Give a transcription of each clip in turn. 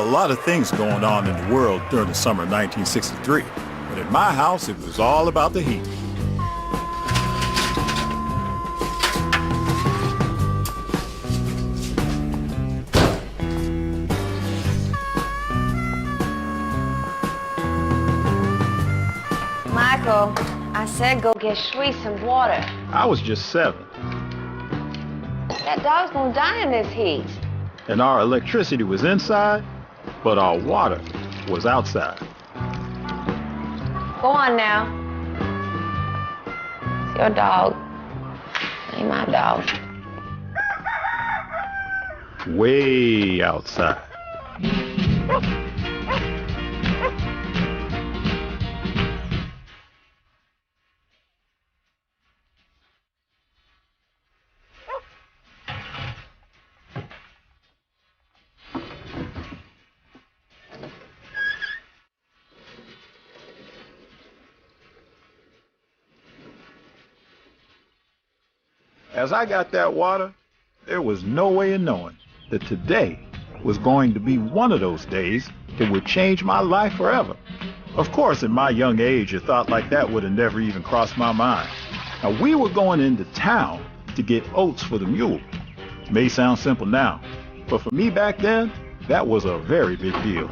A lot of things going on in the world during the summer of 1963, but at my house it was all about the heat. Michael, I said go get Shree some water. I was just 7, That dog's gonna die in this heat. and our electricity was inside, but our water was outside. Go on now. It's your dog. Ain't my dog. Way outside. As I got that water, there was no way of knowing that today was going to be one of those days that would change my life forever. Of course, at my young age, a thought like that would have never even crossed my mind. Now, we were going into town to get oats for the mule. It may sound simple now, but for me back then, that was a very big deal.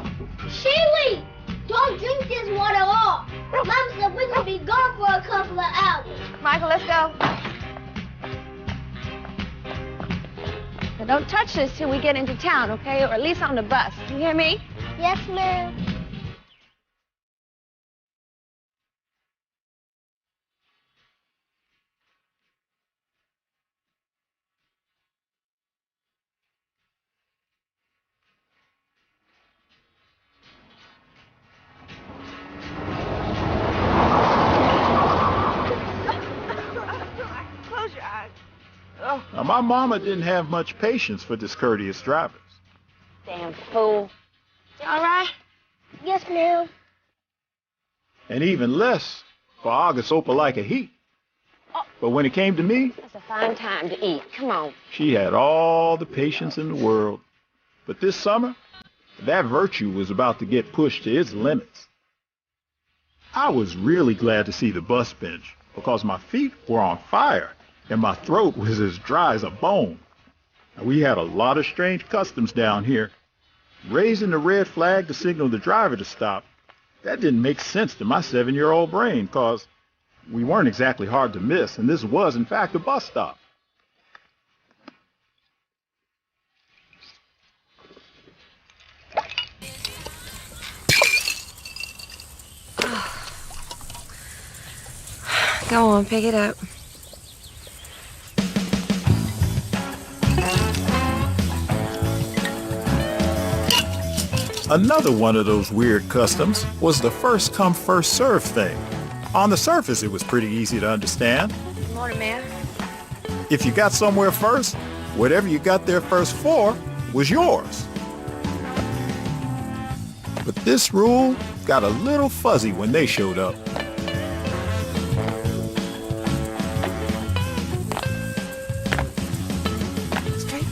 Sheely, don't drink this water off. Mom said we're gonna be gone for a couple of hours. Michael, let's go. Now, don't touch this till we get into town, okay? Or at least on the bus. You hear me? Yes, ma'am. Close your eyes. Now, my mama didn't have much patience for discourteous drivers. Damn fool. You all right? Yes, ma'am. And even less for August Opelika Heat. But when it came to me, That's a fine time to eat. Come on. she had all the patience in the world. But this summer, that virtue was about to get pushed to its limits. I was really glad to see the bus bench because my feet were on fire and my throat was as dry as a bone. Now, we had a lot of strange customs down here. Raising the red flag to signal the driver to stop, that didn't make sense to my 7-year-old brain because we weren't exactly hard to miss, and this was, in fact, a bus stop. Go on, pick it up. Another one of those weird customs was the first come first serve thing. On the surface, it was pretty easy to understand. Good morning, ma'am. If you got somewhere first, whatever you got there first for was yours. But this rule got a little fuzzy when they showed up. Straight.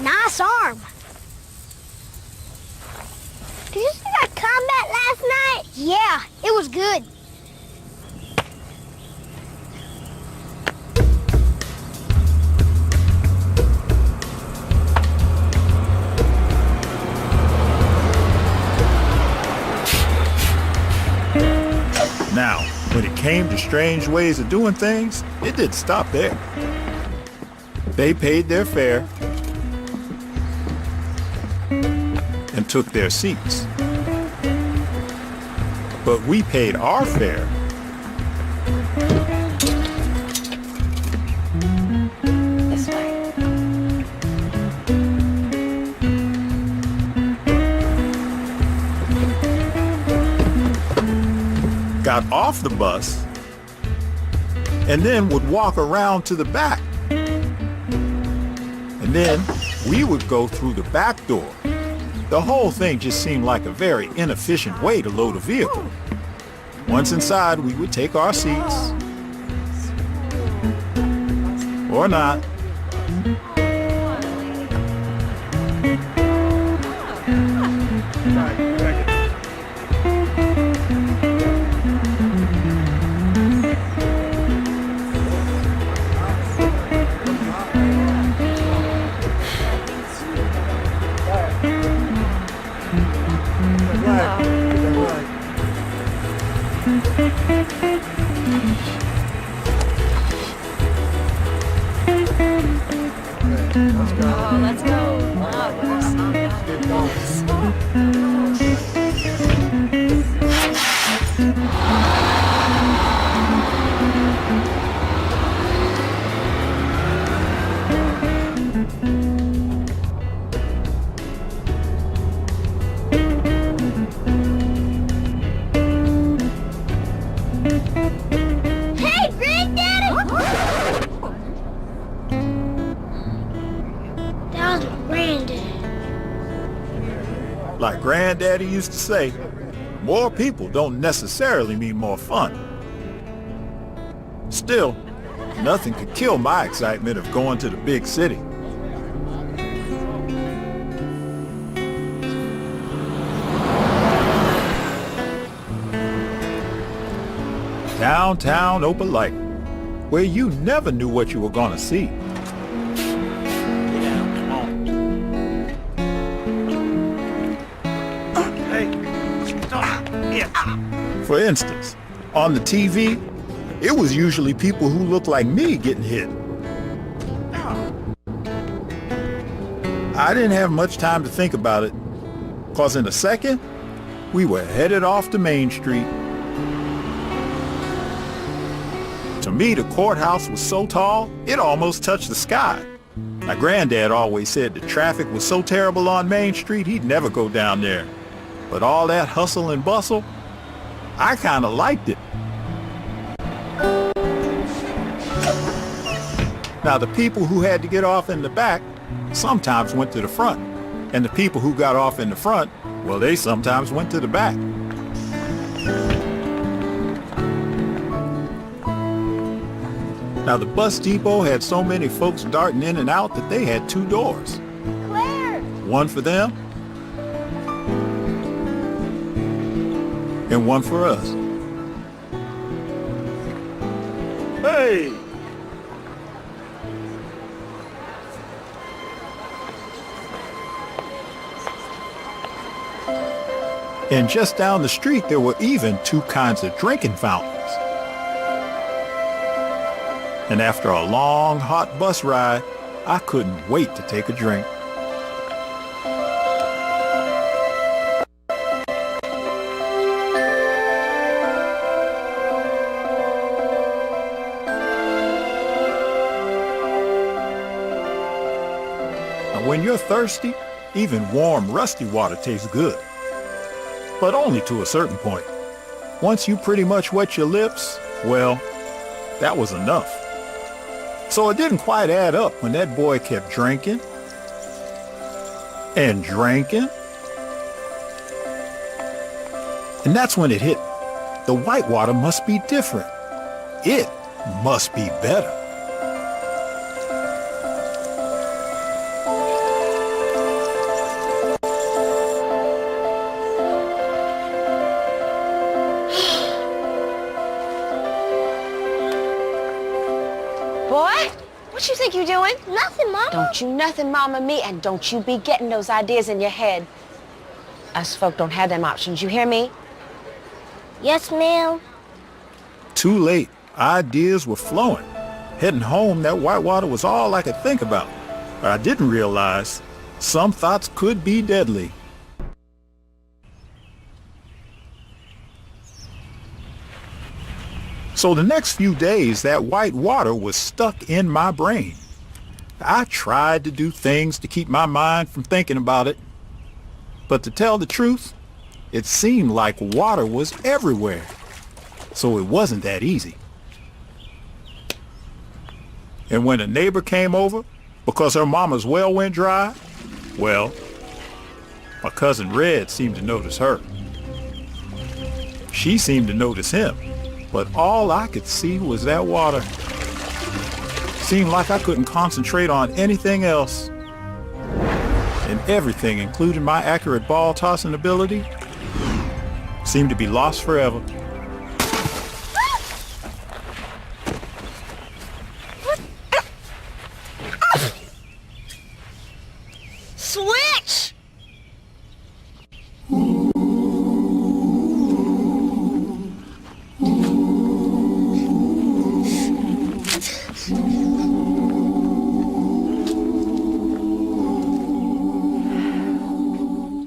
Nice arm. Did you see that combat last night? Yeah, it was good. Now, when it came to strange ways of doing things, it didn't stop there. They paid their fare and took their seats. But we paid our fare This way. got off the bus, and then would walk around to the back. And then we would go through the back door. The whole thing just seemed like a very inefficient way to load a vehicle. Once inside, we would take our seats Or not. Oh, let's go. Hey, Granddaddy! That was my granddad. Like Granddaddy used to say, more people don't necessarily mean more fun. Still, nothing could kill my excitement of going to the big city. Downtown Opelika, where you never knew what you were going to see. For instance, on the TV, it was usually people who looked like me getting hit. I didn't have much time to think about it, because in a second, we were headed off to Main Street. To me, the courthouse was so tall, it almost touched the sky. My granddad always said the traffic was so terrible on Main Street, he'd never go down there. But all that hustle and bustle, I kind of liked it. Now, the people who had to get off in the back sometimes went to the front. And the people who got off in the front, well, they sometimes went to the back. Now, the bus depot had so many folks darting in and out that they had 2 doors. Claire! One for them, and one for us. Hey! And just down the street, there were even 2 kinds of drinking fountains. And after a long, hot bus ride, I couldn't wait to take a drink. When you're thirsty, even warm, rusty water tastes good. But only to a certain point. Once you pretty much wet your lips, well, that was enough. So it didn't quite add up when that boy kept drinking and drinking. And that's when it hit. The whitewater must be different. It must be better. Boy, what you think you doing? Nothing, Mama. Don't you nothing mama me, and don't you be getting those ideas in your head. Us folk don't have them options, you hear me? Yes, ma'am. Too late. Ideas were flowing. Heading home, that whitewater was all I could think about. But I didn't realize some thoughts could be deadly. So the next few days, that white water was stuck in my brain. I tried to do things to keep my mind from thinking about it. But to tell the truth, it seemed like water was everywhere. So it wasn't that easy. And when a neighbor came over because her mama's well went dry, well, my cousin Red seemed to notice her. She seemed to notice him. But all I could see was that water. Seemed like I couldn't concentrate on anything else. And everything, including my accurate ball tossing ability, seemed to be lost forever. Switch!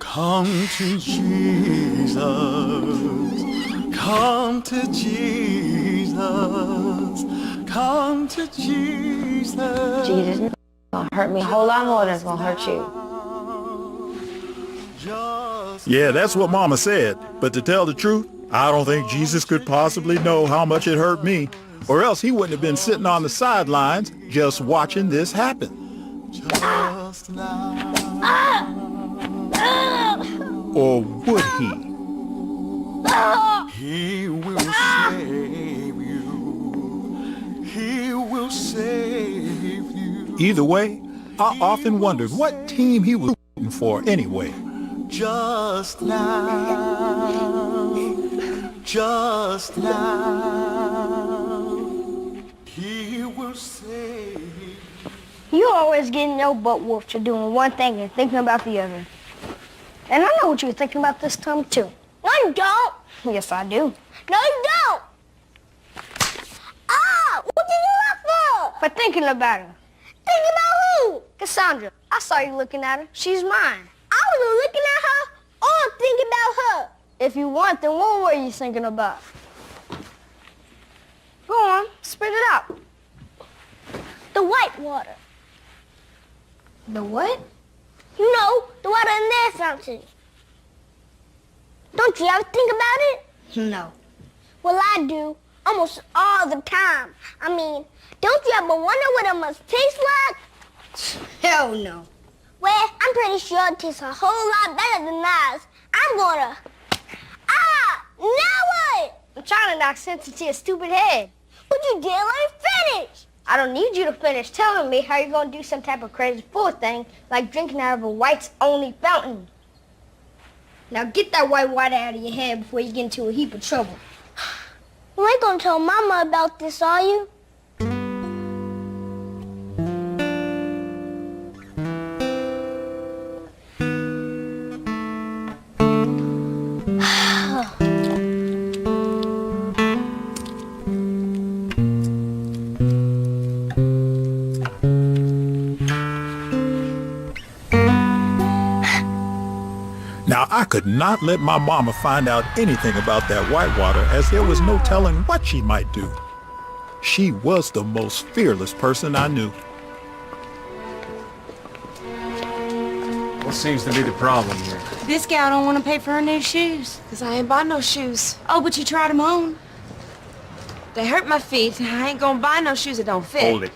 Come to Jesus, come to Jesus, come to Jesus. Jesus is gonna hurt me a whole lot more than it's gonna hurt you. Yeah, that's what Mama said. But to tell the truth, I don't think Jesus could possibly know how much it hurt me, or else he wouldn't have been sitting on the sidelines just watching this happen. Just now. Or would he? He will save you. He will save you. Either way, I often wondered what team he was rooting for anyway. Just now. Just now. He will save you. You always getting your butt whooped for doing one thing and thinking about the other. And I know what you're thinking about this time, too. No, you don't. Yes, I do. No, you don't. Ah, what did you laugh for? For thinking about her. Thinking about who? Cassandra. I saw you looking at her. She's mine. I wasn't looking at her or thinking about her. If you want, then what were you thinking about? Go on, spit it out. The white water. The what? You know, the water in their fountain. Don't you ever think about it? No. Well, I do. Almost all the time. I mean, don't you ever wonder what it must taste like? Hell no. Well, I'm pretty sure it tastes a whole lot better than ours. I'm gonna... Ah! Now what? I'm trying to knock sense into your stupid head. But you didn't let me finish. I don't need you to finish telling me how you're going to do some type of crazy fool thing like drinking out of a whites-only fountain. Now get that white water out of your head before you get into a heap of trouble. You ain't going to tell Mama about this, are you? Now, I could not let my mama find out anything about that white water, as there was no telling what she might do. She was the most fearless person I knew. What seems to be the problem here? This gal don't want to pay for her new shoes. 'Cause I ain't bought no shoes. Oh, but you tried them on. They hurt my feet. I ain't gonna buy no shoes that don't fit. Hold it.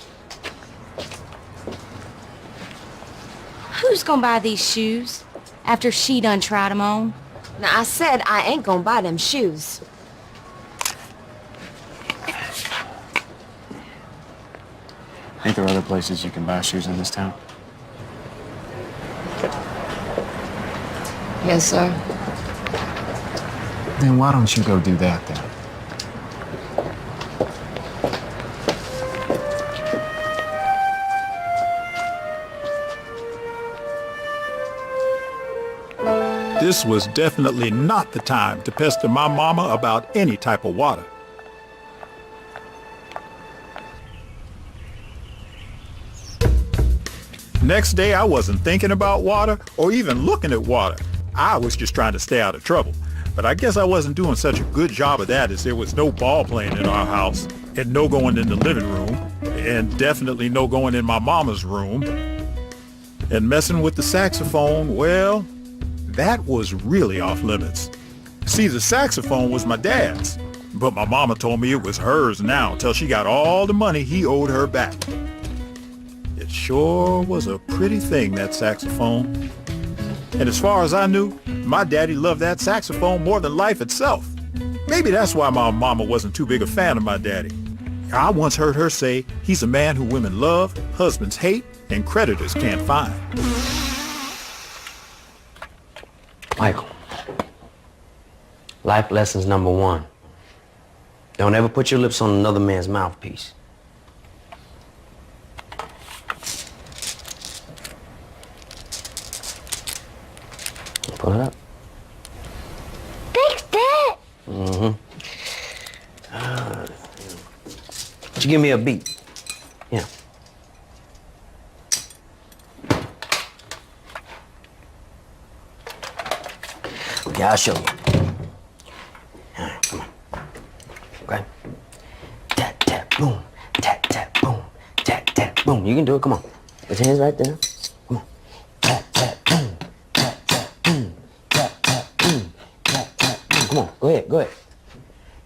Who's gonna buy these shoes after she done tried them on? Now, I said I ain't gonna buy them shoes. Ain't there other places you can buy shoes in this town? Yes, sir. Then why don't you go do that then? This was definitely not the time to pester my mama about any type of water. Next day, I wasn't thinking about water or even looking at water. I was just trying to stay out of trouble. But I guess I wasn't doing such a good job of that, as there was no ball playing in our house, and no going in the living room, and definitely no going in my mama's room. And messing with the saxophone, well, that was really off limits. See, the saxophone was my dad's, but my mama told me it was hers now till she got all the money he owed her back. It sure was a pretty thing, that saxophone. And as far as I knew, my daddy loved that saxophone more than life itself. Maybe that's why my mama wasn't too big a fan of my daddy. I once heard her say he's a man who women love, husbands hate, and creditors can't find. Michael, life lessons number 1. Don't ever put your lips on another man's mouthpiece. Pull it up. Thanks, Dad. Would you give me a beat? Yeah. Okay, I'll show you. All right, come on. Okay. Tap, tap, boom. Tap, tap, boom. Tap, tap, boom. You can do it. Come on. Put your hands right there. Come on. Tap, tap, boom. Tap, tap, boom. Tap, tap, boom. Tap, tap, boom. Come on. Go ahead. Go ahead.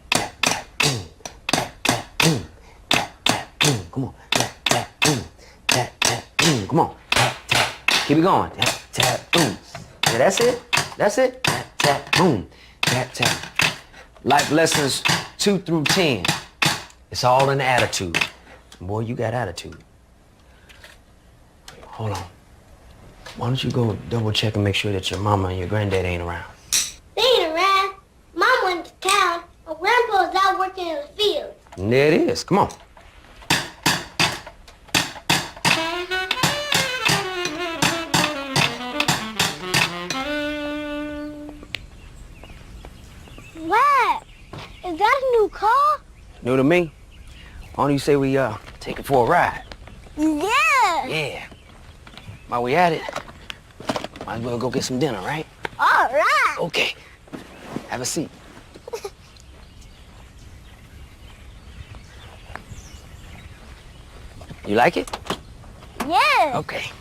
Tap, tap, boom. Tap, tap, boom. Tap, tap, boom. Come on. Tap, tap, boom. Tap, tap, boom. Come on. Tap, tap. Keep it going. Tap, tap, boom. Yeah, that's it. That's it. Tap, tap, boom. Tap, tap. Life lessons 2 through 10. It's all in the attitude. Boy, you got attitude. Hold on. Why don't you go double check and make sure that your mama and your granddad ain't around? They ain't around. Mom went to town, and Grandpa's out working in the field. And there it is. Come on. What? Is that a new car? New to me? Why don't you say we take it for a ride? Yeah. Yeah. While we at it, might as well go get some dinner, right? All right. Okay. Have a seat. You like it? Yeah. Okay.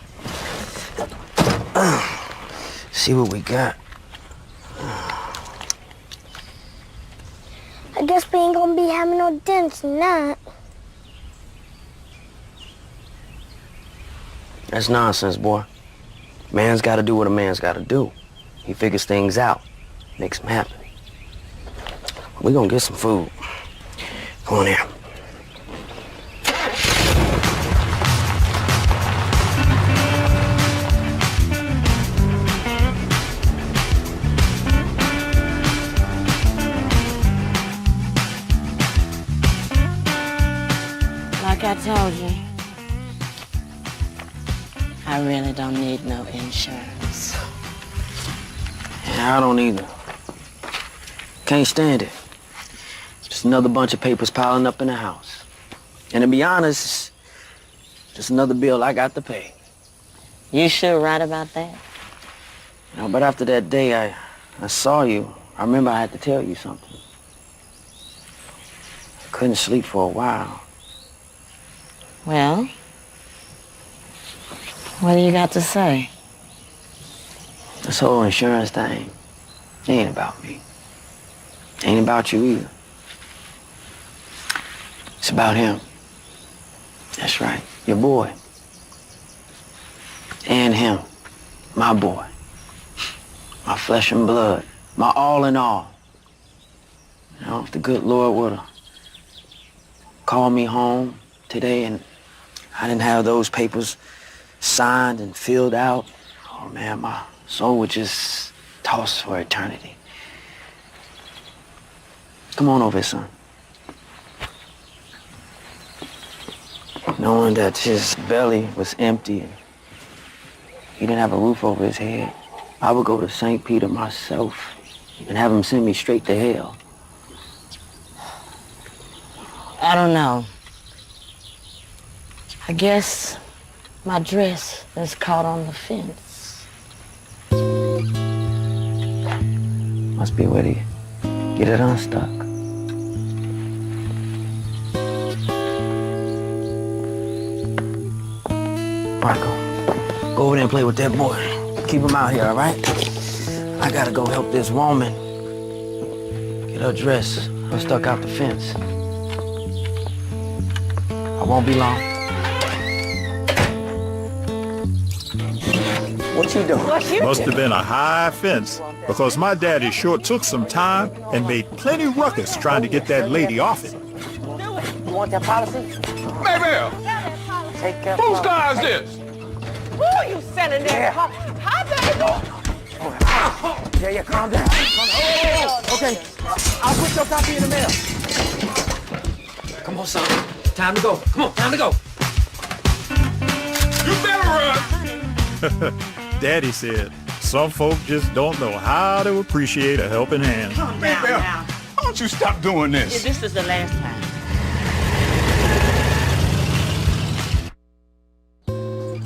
See what we got. I guess we ain't gonna be having no dinner tonight. That's nonsense, boy. Man's gotta do what a man's gotta do. He figures things out, makes them happen. We gonna get some food. Come on here. Like I told you, I really don't need no insurance. Yeah, I don't either. Can't stand it. Just another bunch of papers piling up in the house. And to be honest, just another bill I got to pay. You sure right about that? You know, but after that day I saw you, I remember I had to tell you something. I couldn't sleep for a while. Well, what do you got to say? This whole insurance thing, it ain't about me. Ain't about you either. It's about him. That's right, your boy. And him, my boy. My flesh and blood, my all in all. You know, if the good Lord would've called me home today and I didn't have those papers signed and filled out, oh man, my soul would just toss for eternity. Come on over, son. Knowing that his belly was empty and he didn't have a roof over his head, I would go to St. Peter myself and have him send me straight to hell. I don't know. I guess my dress is caught on the fence. Must be where to get it unstuck. Marco, go over there and play with that boy. Keep him out here, all right? I gotta go help this woman get her dress unstuck out the fence. I won't be long. What you doing? Must have been a high fence, because my daddy sure took some time and made plenty ruckus trying to get that lady off it. want that policy? Maybelle, Take care. whose car is this? Who are you sending there? Hi, baby. Yeah, calm down. Okay, I'll put your copy in the mail. Come on, son. Time to go. Come on, time to go. You better run. Daddy said, some folk just don't know how to appreciate a helping hand. Calm down Maybelle, now. why don't you stop doing this? This is the last time.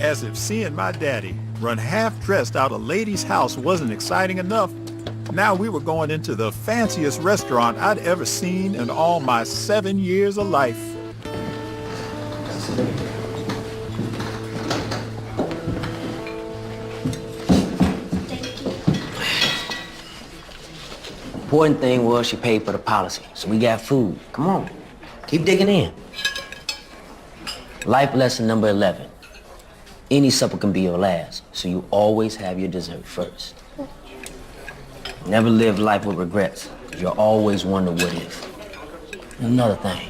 As if seeing my daddy run half-dressed out a lady's house wasn't exciting enough, now we were going into the fanciest restaurant I'd ever seen in all my 7 years of life. Important thing was she paid for the policy, so we got food. Come on, keep digging in. Life lesson number 11. Any supper can be your last, so you always have your dessert first. Never live life with regrets, because you'll always wonder what if. And another thing,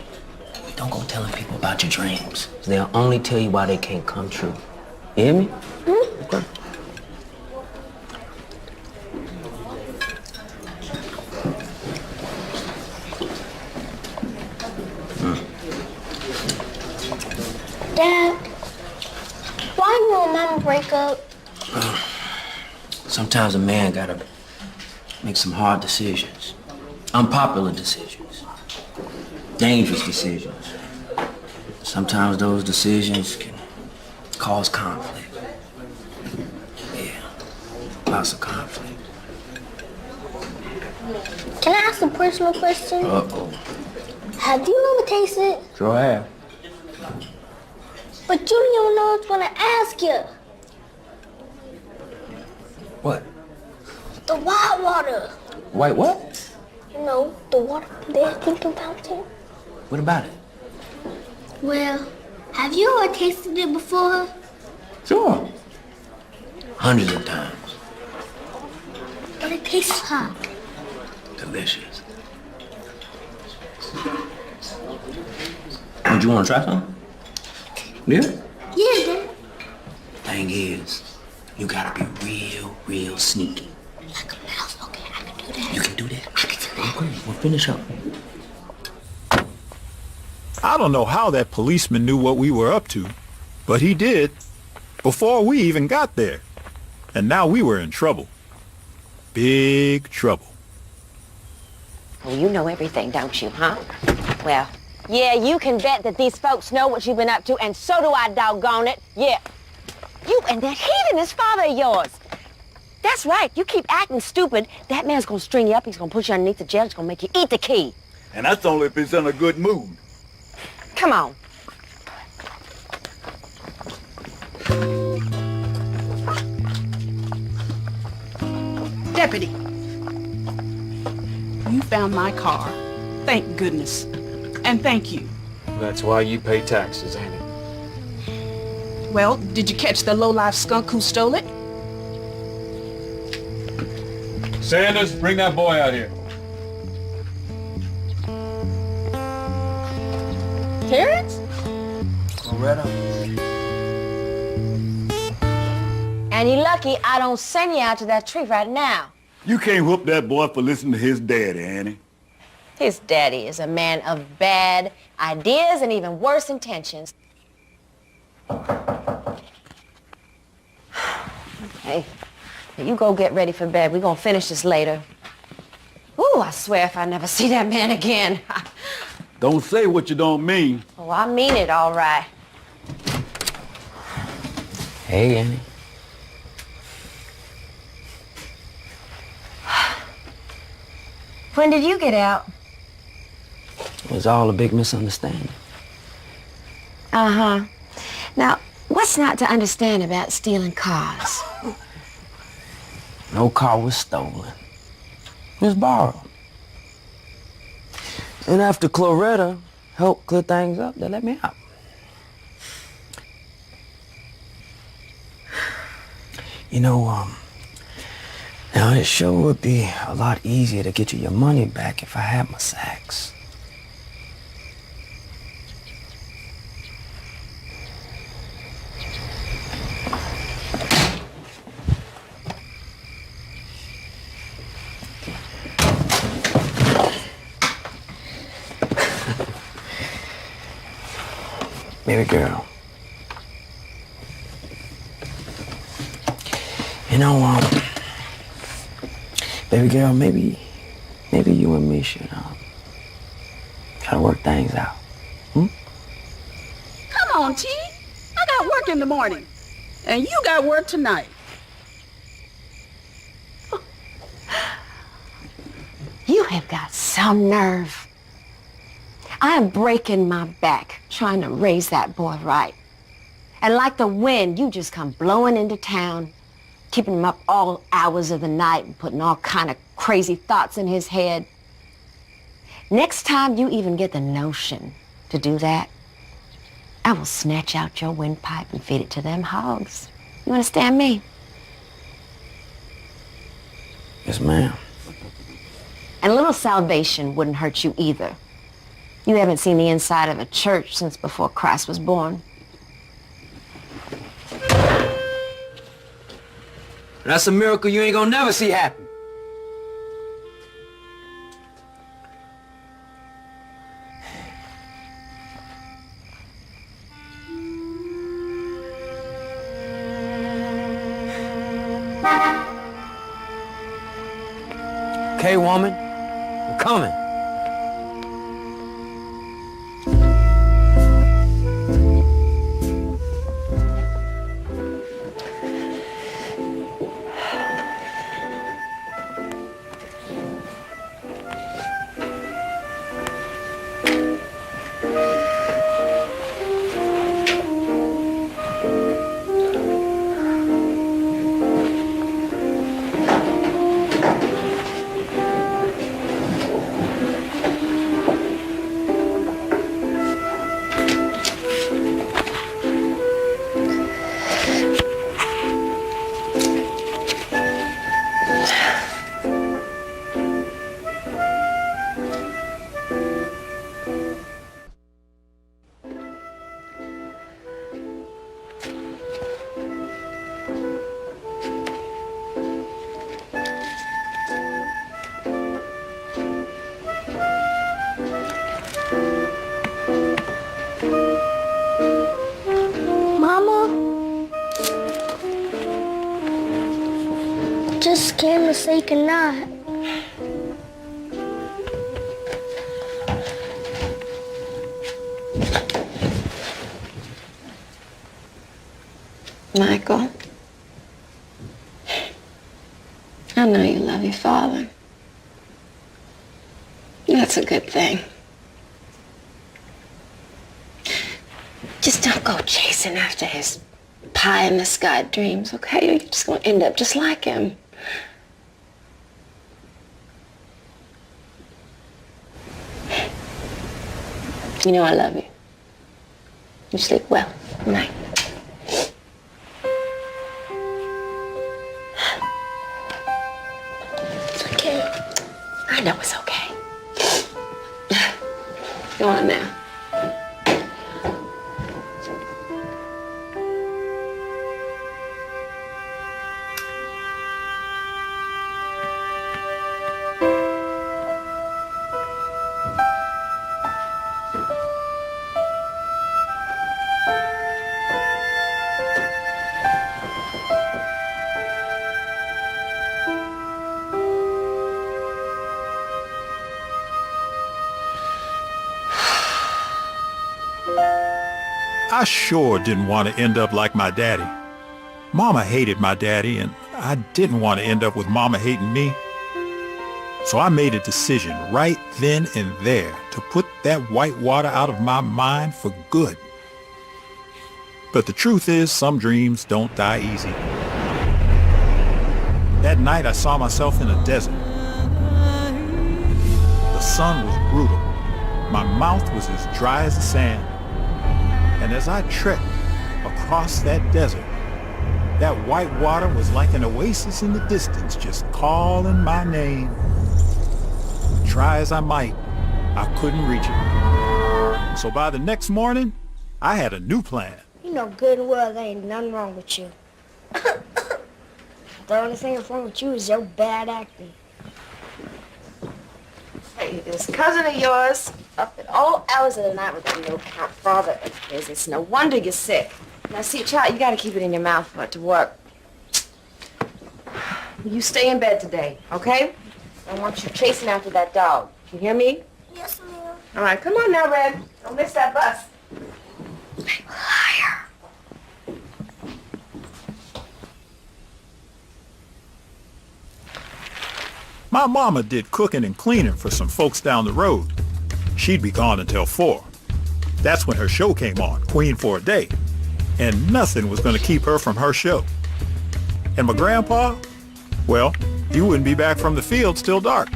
don't go telling people about your dreams. They'll only tell you why they can't come true. You hear me? Okay. Dad, why you and Mama break up? Sometimes a man gotta make some hard decisions. Unpopular decisions. Dangerous decisions. Sometimes those decisions can cause conflict. Yeah, lots of conflict. Can I ask a personal question? Uh-oh. Have you ever tasted? Sure have. But you don't even know what I want to ask you. What? The white water. White what? You know, the water they're thinking fountain. What about it? Well, have you ever tasted it before? Sure. Hundreds of times. But it tastes hot. Delicious. Would you want to try some? Yeah? Yeah, Dad. Thing is, you gotta be real sneaky. Like a mouse. Okay, I can do that. You can do that? I can do that. Okay, we'll finish up. I don't know how that policeman knew what we were up to, but he did before we even got there. And now we were in trouble. Big trouble. Well, you know everything, don't you, huh? Well, yeah, you can bet that these folks know what you've been up to, and so do I, doggone it. Yeah. You and that heathenist father of yours. That's right. You keep acting stupid, that man's gonna string you up, he's gonna put you underneath the jail, he's gonna make you eat the key. And that's only if he's in a good mood. Come on. Deputy, you found my car. Thank goodness. And thank you. That's why you pay taxes, ain't it? Well, did you catch the low-life skunk who stole it? Sanders, bring that boy out here. Terrence? Loretta. And you're lucky I don't send you out to that tree right now. You can't whoop that boy for listening to his daddy, Annie. His daddy is a man of bad ideas and even worse intentions. Hey, you go get ready for bed. We're gonna finish this later. Ooh, I swear if I never see that man again. Don't say what you don't mean. Oh, I mean it all right. Hey, Annie. When did you get out? It was all a big misunderstanding. Uh-huh. Now, what's not to understand about stealing cars? No car was stolen. It was borrowed. And after Cloretta helped clear things up, they let me out. You know, now it sure would be a lot easier to get you your money back if I had my sacks. Baby girl. You know, baby girl, maybe you and me should, try to work things out. Come on, T. I got work in the morning. And you got work tonight. You have got some nerve. I am breaking my back trying to raise that boy right. And like the wind, you just come blowing into town, keeping him up all hours of the night and putting all kind of crazy thoughts in his head. Next time you even get the notion to do that, I will snatch out your windpipe and feed it to them hogs. You understand me? Yes, ma'am. And a little salvation wouldn't hurt you either. You haven't seen the inside of a church since before Christ was born. That's a miracle you ain't gonna never see happen. Okay, woman, I'm coming. Just came to say goodnight. Michael, I know you love your father. That's a good thing. Just don't go chasing after his pie-in-the-sky dreams, okay? You're just gonna end up just like him. You know I love you. You sleep well. Good night. It's okay. I know it's okay. Go on now. I sure didn't want to end up like my daddy. Mama hated my daddy, and I didn't want to end up with Mama hating me. So I made a decision right then and there to put that white water out of my mind for good. But the truth is, some dreams don't die easy. That night I saw myself in a desert. The sun was brutal. My mouth was as dry as the sand. And as I trekked across that desert, that white water was like an oasis in the distance, just calling my name. Try as I might, I couldn't reach it. So by the next morning, I had a new plan. You know good and well there ain't nothing wrong with you. The only thing that's wrong with you is your bad acting. Hey, this cousin of yours Up at all hours of the night with that no-count father of his. It's no wonder you're sick. Now, see, child, you gotta keep it in your mouth for it to work. You stay in bed today, okay? I want you chasing after that dog. You hear me? Yes, ma'am. All right, come on now, Red. Don't miss that bus. Liar. My mama did cooking and cleaning for some folks down the road. She'd be gone until 4. That's when her show came on, Queen for a Day. And nothing was going to keep her from her show. And my grandpa, well, he wouldn't be back from the fields till dark.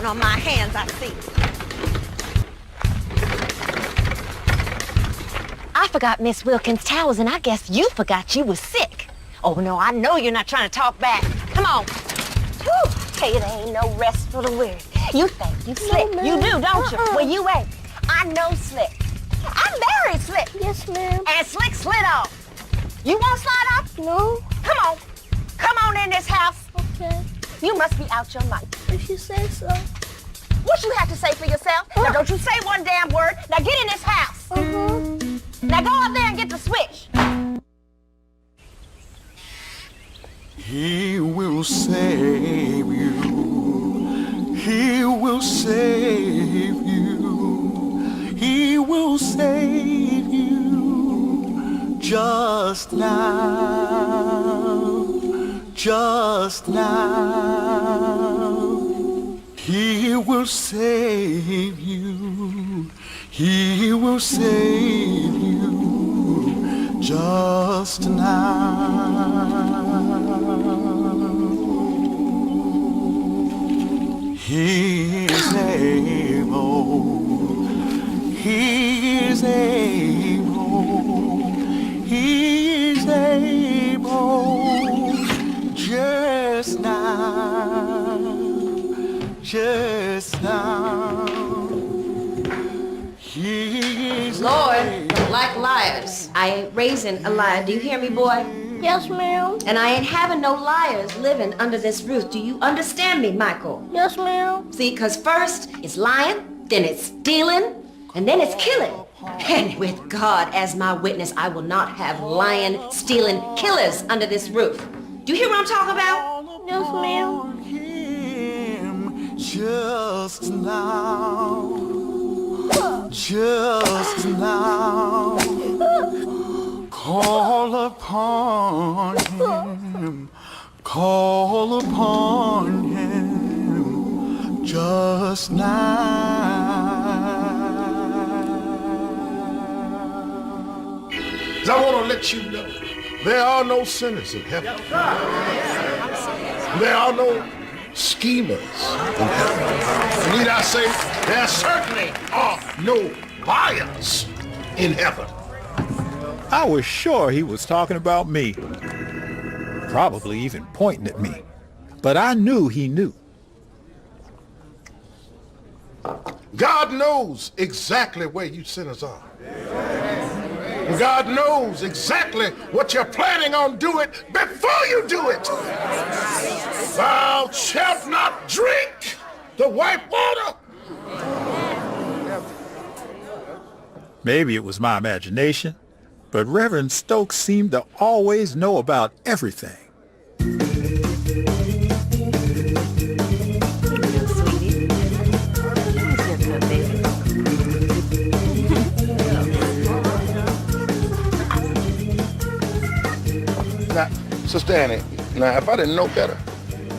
On my hands, I see. I forgot Miss Wilkins' towels, and I guess you forgot you was sick. Oh, no, I know you're not trying to talk back. Come on. Whew. Hey, there ain't no rest for the weary. You think you slick. No, you do, don't you? Well, you ain't. I know Slick. I'm very slick. Yes, ma'am. And Slick slid off. You want to slide off? No. Come on. Come on in this house. Okay. You must be out your mind. If you say so. What you have to say for yourself? Now don't you say one damn word. Now get in this house. Now go out there and get the switch. He will save you. He will save you. He will save you. Just now. Just now. He will save you. He will save you. Just now. He is able. He is able. He is able. Just now. Just now. He is Lord, able. don't like liars. I ain't raising a liar. Do you hear me, boy? Yes, ma'am. And I ain't having no liars living under this roof. Do you understand me, Michael? Yes, ma'am. See, because first it's lying, then it's stealing, and then it's killing. And with God as my witness, I will not have lying, stealing killers under this roof. Do you hear what I'm talking about? Yes, ma'am. Him just now. Just now. Call upon him. Call upon him. Just now. I want to let you know, there are no sinners in heaven. There are no schemers in heaven. And need I say, there certainly are no liars in heaven. I was sure he was talking about me. Probably even pointing at me. But I knew he knew. God knows exactly where you sinners are. God knows exactly what you're planning on doing before you do it. Thou shalt not drink the white water. Maybe it was my imagination, but Reverend Stokes seemed to always know about everything. Now, Sister Annie, now if I didn't know better,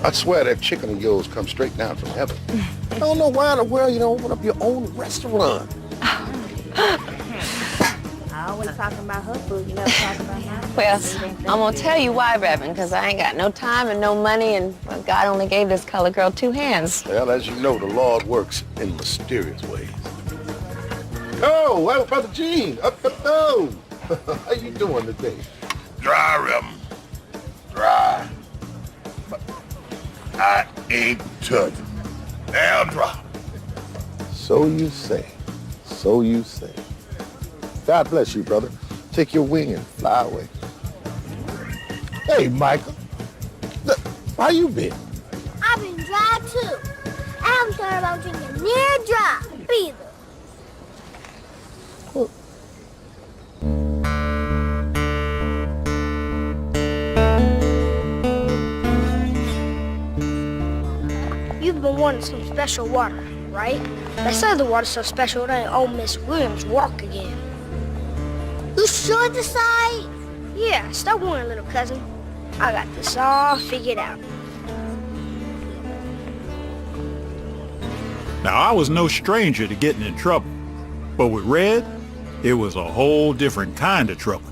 I'd swear that chicken of yours comes straight down from heaven. I don't know why in the world you don't open up your own restaurant. I always talking about her food, you never talk about mine. Well, I'm gonna tell you why, Reverend, because I ain't got no time and no money, and well, God only gave this colored girl 2 hands. Well, as you know, the Lord works in mysterious ways. Oh, well, Brother Gene, no. How you doing today? Dry, Reverend. Dry. But I ain't touching. Now drop. So you say. So you say. God bless you, brother. Take your wing and fly away. Hey, Michael. Look, how you been? I've been dry too. I haven't thought about drinking near dry either. You've been wanting some special water, right? They said the water's so special it ain't old Miss Williams walk again. You sure decide? Yeah, stop worrying, little cousin. I got this all figured out. Now, I was no stranger to getting in trouble. But with Red, it was a whole different kind of trouble.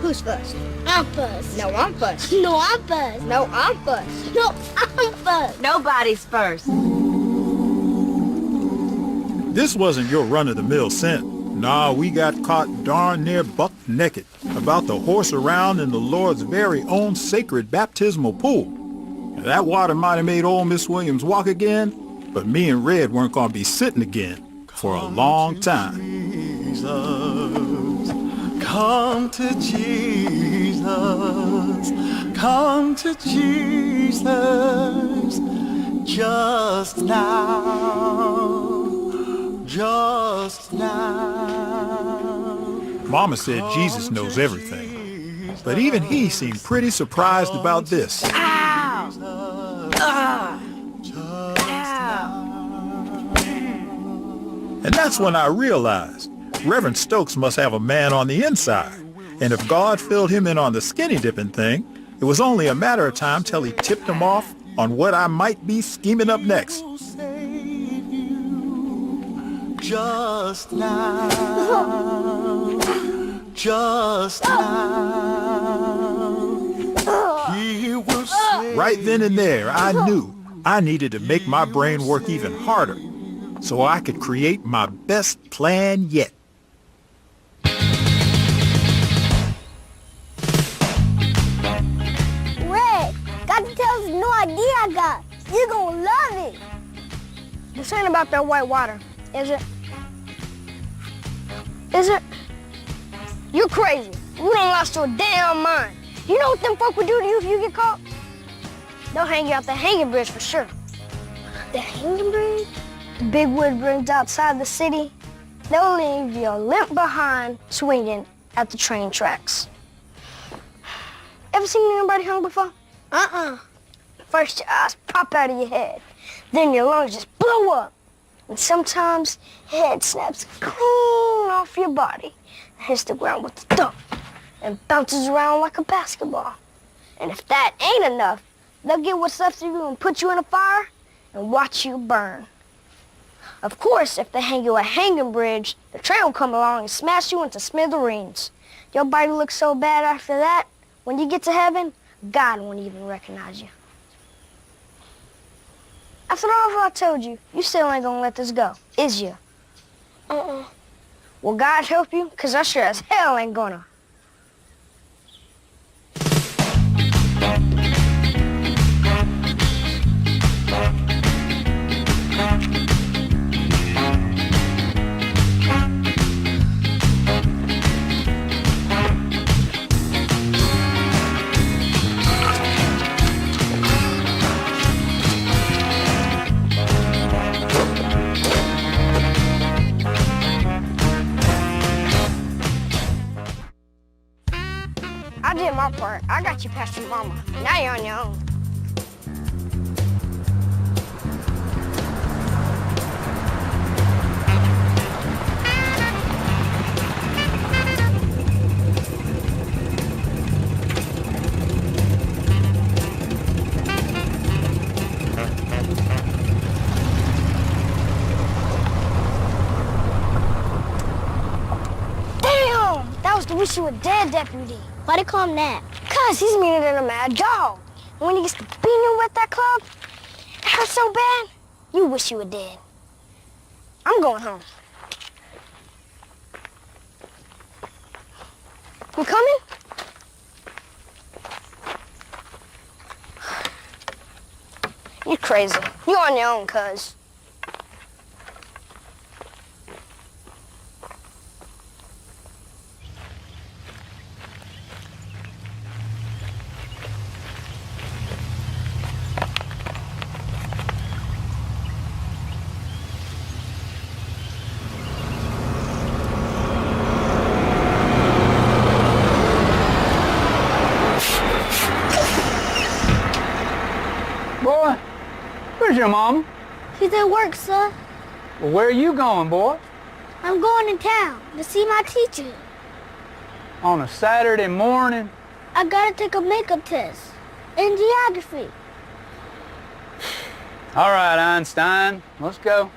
Who's first? I'm first. No, I'm first. No, I'm first. No, I'm first. No, I'm first. Nobody's first. This wasn't your run-of-the-mill sin. Nah, we got caught darn near buck naked, about to horse around in the Lord's very own sacred baptismal pool. And that water might have made old Miss Williams walk again, but me and Red weren't going to be sitting again for a long time. Jesus, come to Jesus, come to Jesus, just now, just now. Mama said Jesus knows everything, but even he seemed pretty surprised about this. And that's when I realized Reverend Stokes must have a man on the inside. And if God filled him in on the skinny dipping thing, it was only a matter of time till he tipped him off on what I might be scheming up next. Just now, just now, he will save. Right then and there, I knew I needed to make my brain work even harder so I could create my best plan yet. Red, got to tell us a new idea I got. You're gonna love it. This ain't about that white water, is it? Is it? You're crazy. You done lost your damn mind. You know what them folk would do to you if you get caught? They'll hang you out the hanging bridge for sure. The hanging bridge? The big wood bridge outside the city. They'll leave you limp behind swinging at the train tracks. Ever seen anybody hung before? First your eyes pop out of your head. Then your lungs just blow up. And sometimes your head snaps clean off your body and hits the ground with a thump and bounces around like a basketball. And if that ain't enough, they'll get what's left of you and put you in a fire and watch you burn. Of course, if they hang you a hanging bridge, the train will come along and smash you into smithereens. Your body looks so bad after that, when you get to heaven, God won't even recognize you. After all I told you, you still ain't gonna let this go, is you? Well, God help you, because I sure as hell ain't gonna. I did my part. I got you past your mama. Now you're on your own. You wish you were dead, Deputy. Why they call him that? 'Cause he's meaner than a mad dog. And when he gets to beating you with that club, it hurts so bad, you wish you were dead. I'm going home. You coming? You're crazy. You're on your own, cuz. Boy, where's your mama? She's at work, sir. Well, where are you going, boy? I'm going to town to see my teacher. On a Saturday morning? I gotta take a makeup test in geography. All right, Einstein, let's go.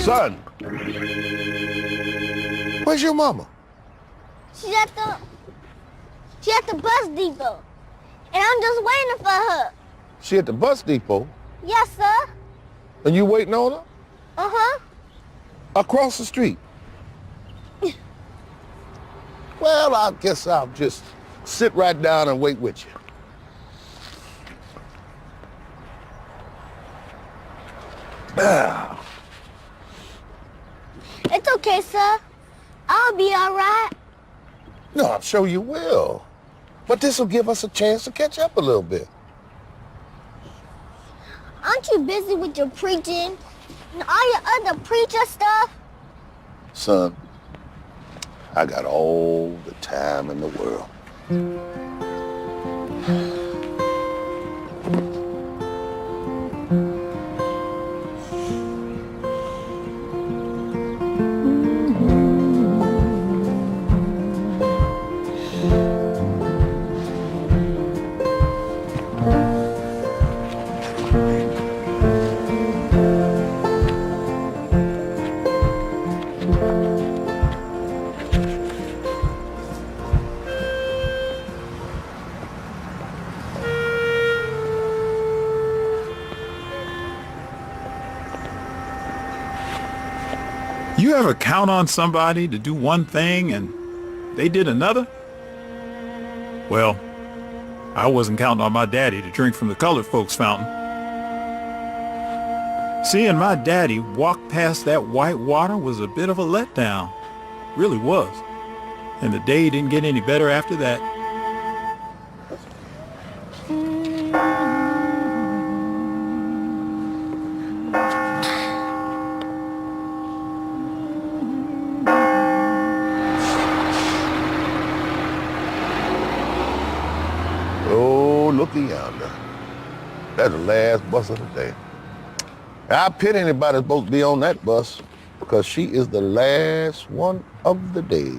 Son, where's your mama? She's at the bus depot. And I'm just waiting for her. She at the bus depot, Yes, sir. and you waiting on her? Uh-huh. Across the street. Well, I guess I'll just sit right down and wait with you. It's okay, sir. I'll be all right. No, I'm sure you will. But this will give us a chance to catch up a little bit. Aren't you busy with your preaching and all your other preacher stuff? Son, I got all the time in the world. You ever count on somebody to do one thing and they did another? Well, I wasn't counting on my daddy to drink from the colored folks' fountain. Seeing my daddy walk past that white water was a bit of a letdown. Really was. And the day didn't get any better after that. Oh, looky yonder. That's the last bus of the day. I pity anybody that's supposed to be on that bus, because she is the last one of the day.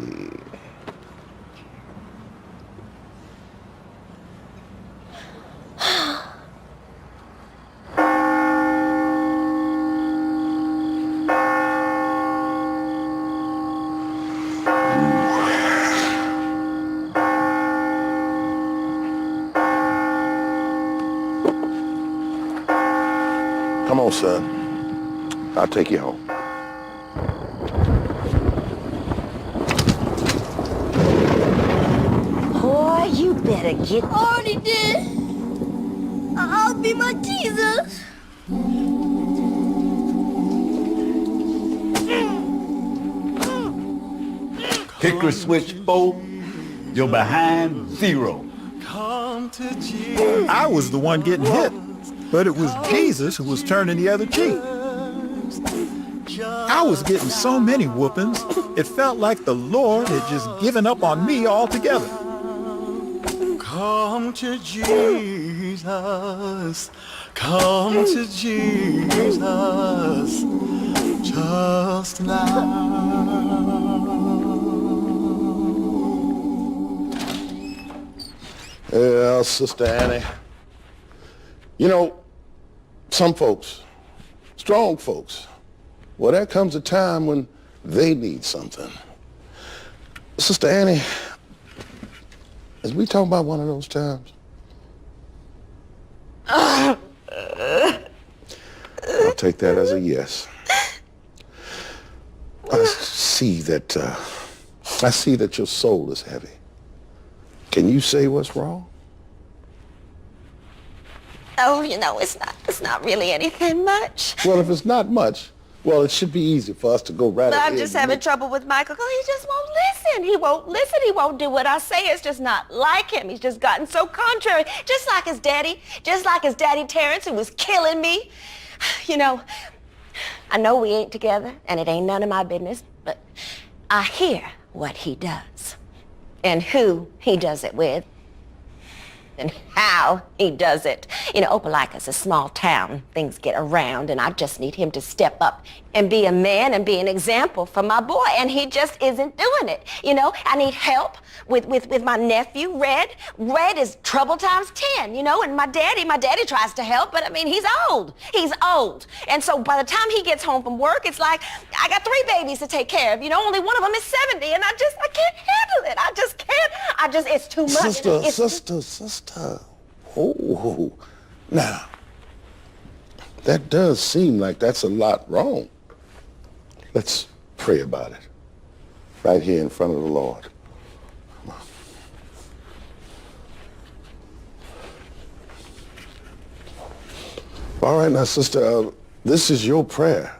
Come on, son. I'll take you home. Boy, you better get... I already did. I'll be my Jesus. Hickory switch 4, you're behind 0. I was the one getting hit, but it was Jesus who was turning the other cheek. I was getting so many whoopings, it felt like the Lord had just given up on me altogether. Come to Jesus. Come to Jesus. Just now. Well, Sister Annie, you know, some folks, strong folks, well, there comes a time when they need something. Sister Annie, is we talking about one of those times? I'll take that as a yes. I see that your soul is heavy. Can you say what's wrong? Oh, you know, it's not really anything much. Well, if it's not much, well, it should be easy for us to go right ahead. I'm just having trouble with Michael because he just won't listen. He won't listen. He won't do what I say. It's just not like him. He's just gotten so contrary. Just like his daddy Terrence, who was killing me. You know, I know we ain't together, and it ain't none of my business, but I hear what he does and who he does it with and how he does it. You know, Opelika's a small town. Things get around, and I just need him to step up and be a man and be an example for my boy, and he just isn't doing it. You know, I need help with my nephew, Red. Red is trouble times 10, you know, and my daddy tries to help, but I mean, he's old. He's old. And so by the time he gets home from work, it's like, I got 3 babies to take care of, you know, only one of them is 70, and I can't handle it. I just can't. It's too much. Sister. Oh, now, that does seem like that's a lot wrong. Let's pray about it right here in front of the Lord. Come on. All right, now, sister, this is your prayer.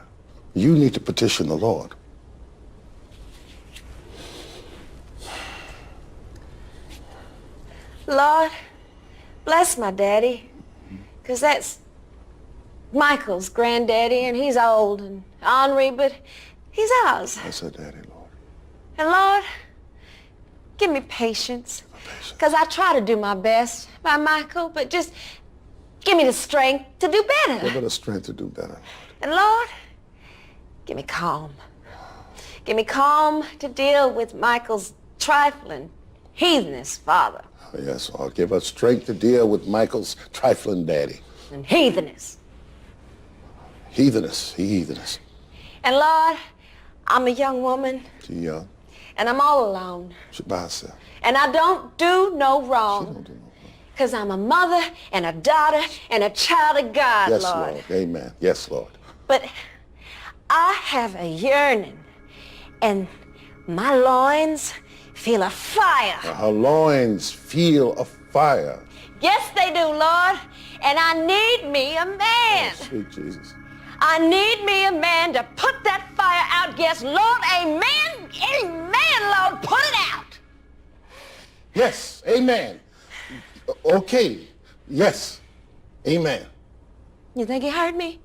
You need to petition the Lord. Lord, bless my daddy, because that's Michael's granddaddy, and he's old and ornery, but he's ours. Bless her daddy, Lord. And Lord, give me patience, because I try to do my best by Michael, but just give me the strength to do better. Give her the strength to do better. And Lord, give me calm. Give me calm to deal with Michael's trifling, heathenish father. Yes, Lord, give her strength to deal with Michael's trifling daddy. And heathenish. Heathenish. And Lord, I'm a young woman. She young. And I'm all alone. She by herself. And I don't do no wrong. She don't do no wrong. Because I'm a mother and a daughter and a child of God, Yes, Lord. Lord. Amen. Yes, Lord. But I have a yearning, and my loins feel a fire. Her loins feel a fire. Yes, they do, Lord. And I need me a man. Oh, sweet Jesus. I need me a man to put that fire out. Yes, Lord, amen. Amen, Lord, put it out. Yes, amen. Okay, yes, amen. You think he heard me?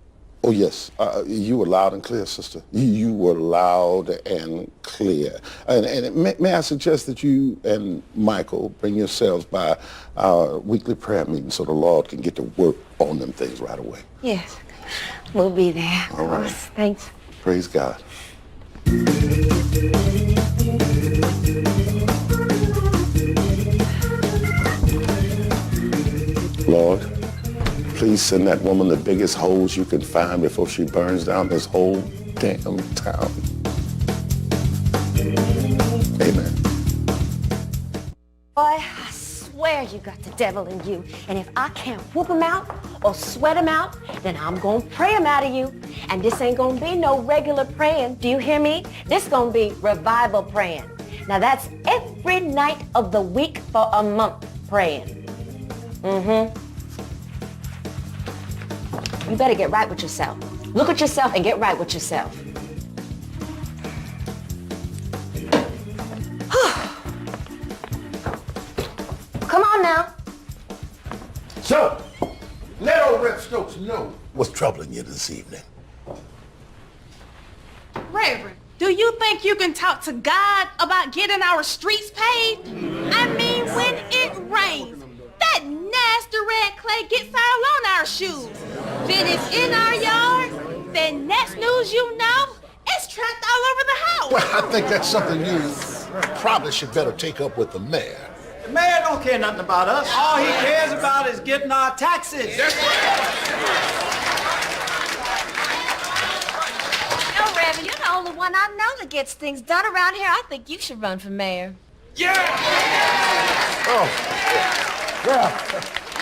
Oh, yes. You were loud and clear, sister. You were loud and clear. And may I suggest that you and Michael bring yourselves by our weekly prayer meeting so the Lord can get to work on them things right away. Yes, we'll be there. All right. Thanks. Praise God. Lord, please send that woman the biggest holes you can find before she burns down this whole damn town. Amen. Boy, I swear you got the devil in you. And if I can't whoop him out or sweat him out, then I'm going to pray him out of you. And this ain't gonna be no regular praying. Do you hear me? This gonna be revival praying. Now that's every night of the week for a month praying. You better get right with yourself. Look at yourself and get right with yourself. Come on now. So, let old Rep Stokes know what's troubling you this evening. Reverend, do you think you can talk to God about getting our streets paved? I mean, when it rains, that nasty red clay gets all on our shoes. Then it's in our yard, then next news you know, it's trapped all over the house. Well, I think that's something you probably should better take up with the mayor. The mayor don't care nothing about us. All he cares about is getting our taxes. No, Reverend, you're the only one I know that gets things done around here. I think you should run for mayor. Oh, well,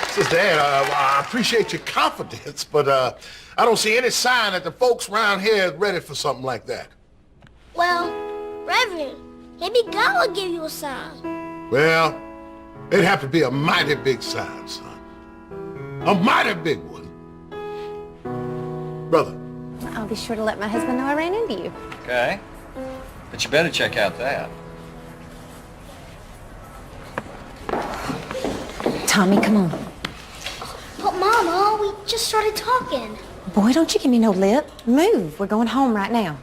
Sister Ann, I appreciate your confidence, but I don't see any sign that the folks around here is ready for something like that. Well, Reverend, maybe God will give you a sign. Well, it'd have to be a mighty big sign, son. A mighty big one. Brother. I'll be sure to let my husband know I ran into you. Okay. But you better check out that. Tommy, come on. But Mama, we just started talking. Boy, don't you give me no lip. Move. We're going home right now.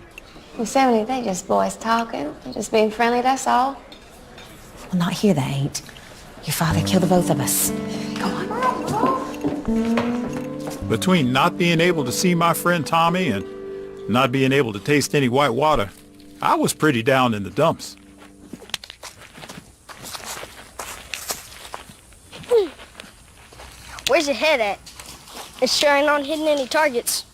Well, 70, they just boys talking. Just being friendly, that's all. Well, not here they ain't. Your father killed the both of us. Go on. Between not being able to see my friend Tommy and not being able to taste any white water, I was pretty down in the dumps. Where's your head at? It's sure ain't on hitting any targets.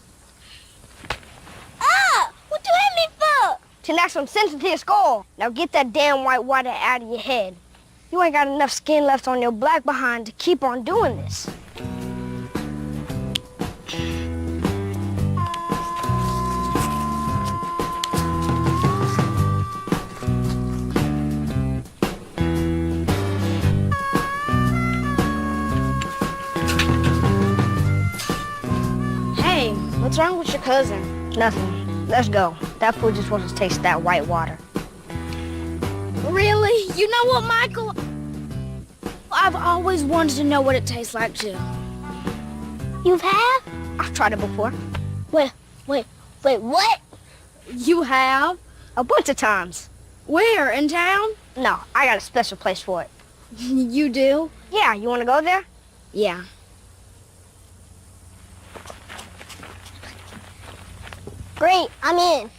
Ah! What you hit me for? To knock some sense into your skull. Now get that damn white water out of your head. You ain't got enough skin left on your black behind to keep on doing this. Hey, what's wrong with your cousin? Nothing. Let's go. That fool just wants to taste that white water. Really? You know what, Michael? I've always wanted to know what it tastes like, too. You have? I've tried it before. Wait, what? You have? A bunch of times. Where, in town? No, I got a special place for it. You do? Yeah, you want to go there? Yeah. Great, I'm in.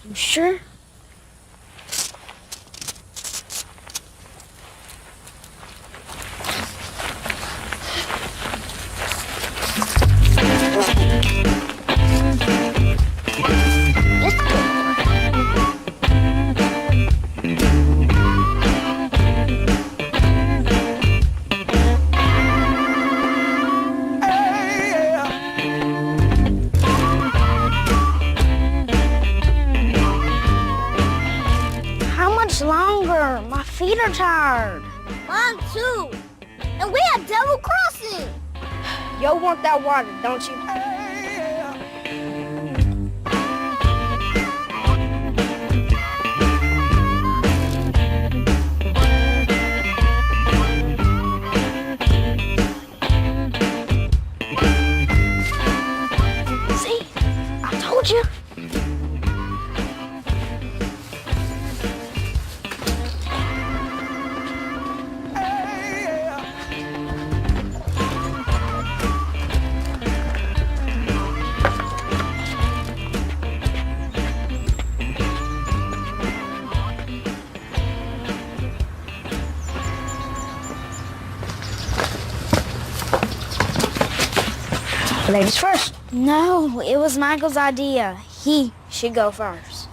You sure? Longer. My feet are tired. Mine too. And we have double crossing. Yo want that water, don't you? See? I told you. Ladies first. No, it was Michael's idea. He should go first.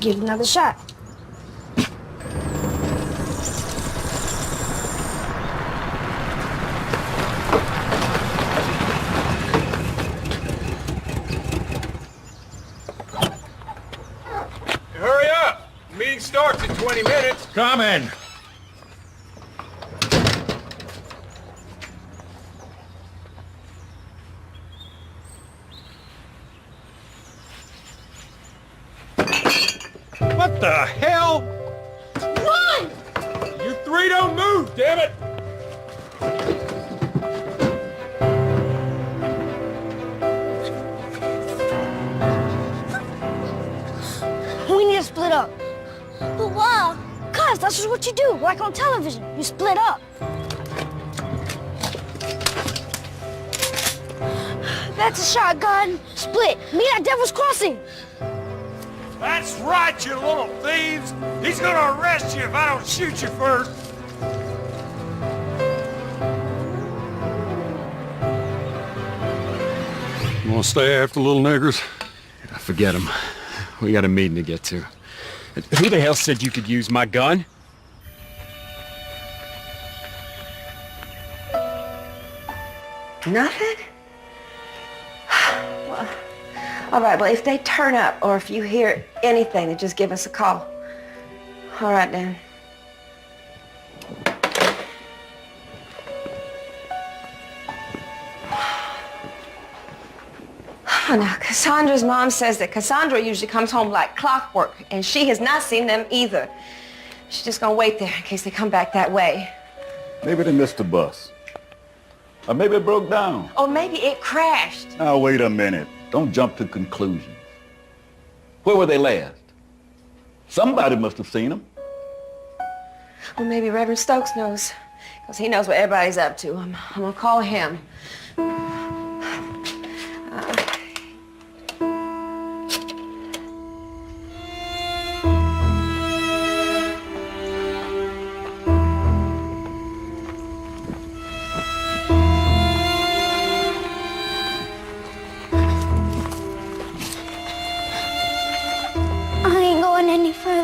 Give it another shot. 20 minutes. Coming. What the hell? Run! You three don't move, damn it! We need to split up. But why? Cause that's just what you do, like on television. You split up. That's a shotgun. Split. Meet at Devil's Crossing. That's right, you little thieves! He's gonna arrest you if I don't shoot you first! You wanna stay after little niggers? Forget him. We got a meeting to get to. Who the hell said you could use my gun? Nothing? Well, all right, well, if they turn up or if you hear anything, then just give us a call. All right, then. Oh, now, Cassandra's mom says that Cassandra usually comes home like clockwork, and she has not seen them either. She's just gonna wait there in case they come back that way. Maybe they missed the bus. Or maybe it broke down. Or maybe it crashed. Now, wait a minute. Don't jump to conclusions. Where were they last? Somebody must have seen them. Well, maybe Reverend Stokes knows, because he knows what everybody's up to. I'm gonna call him.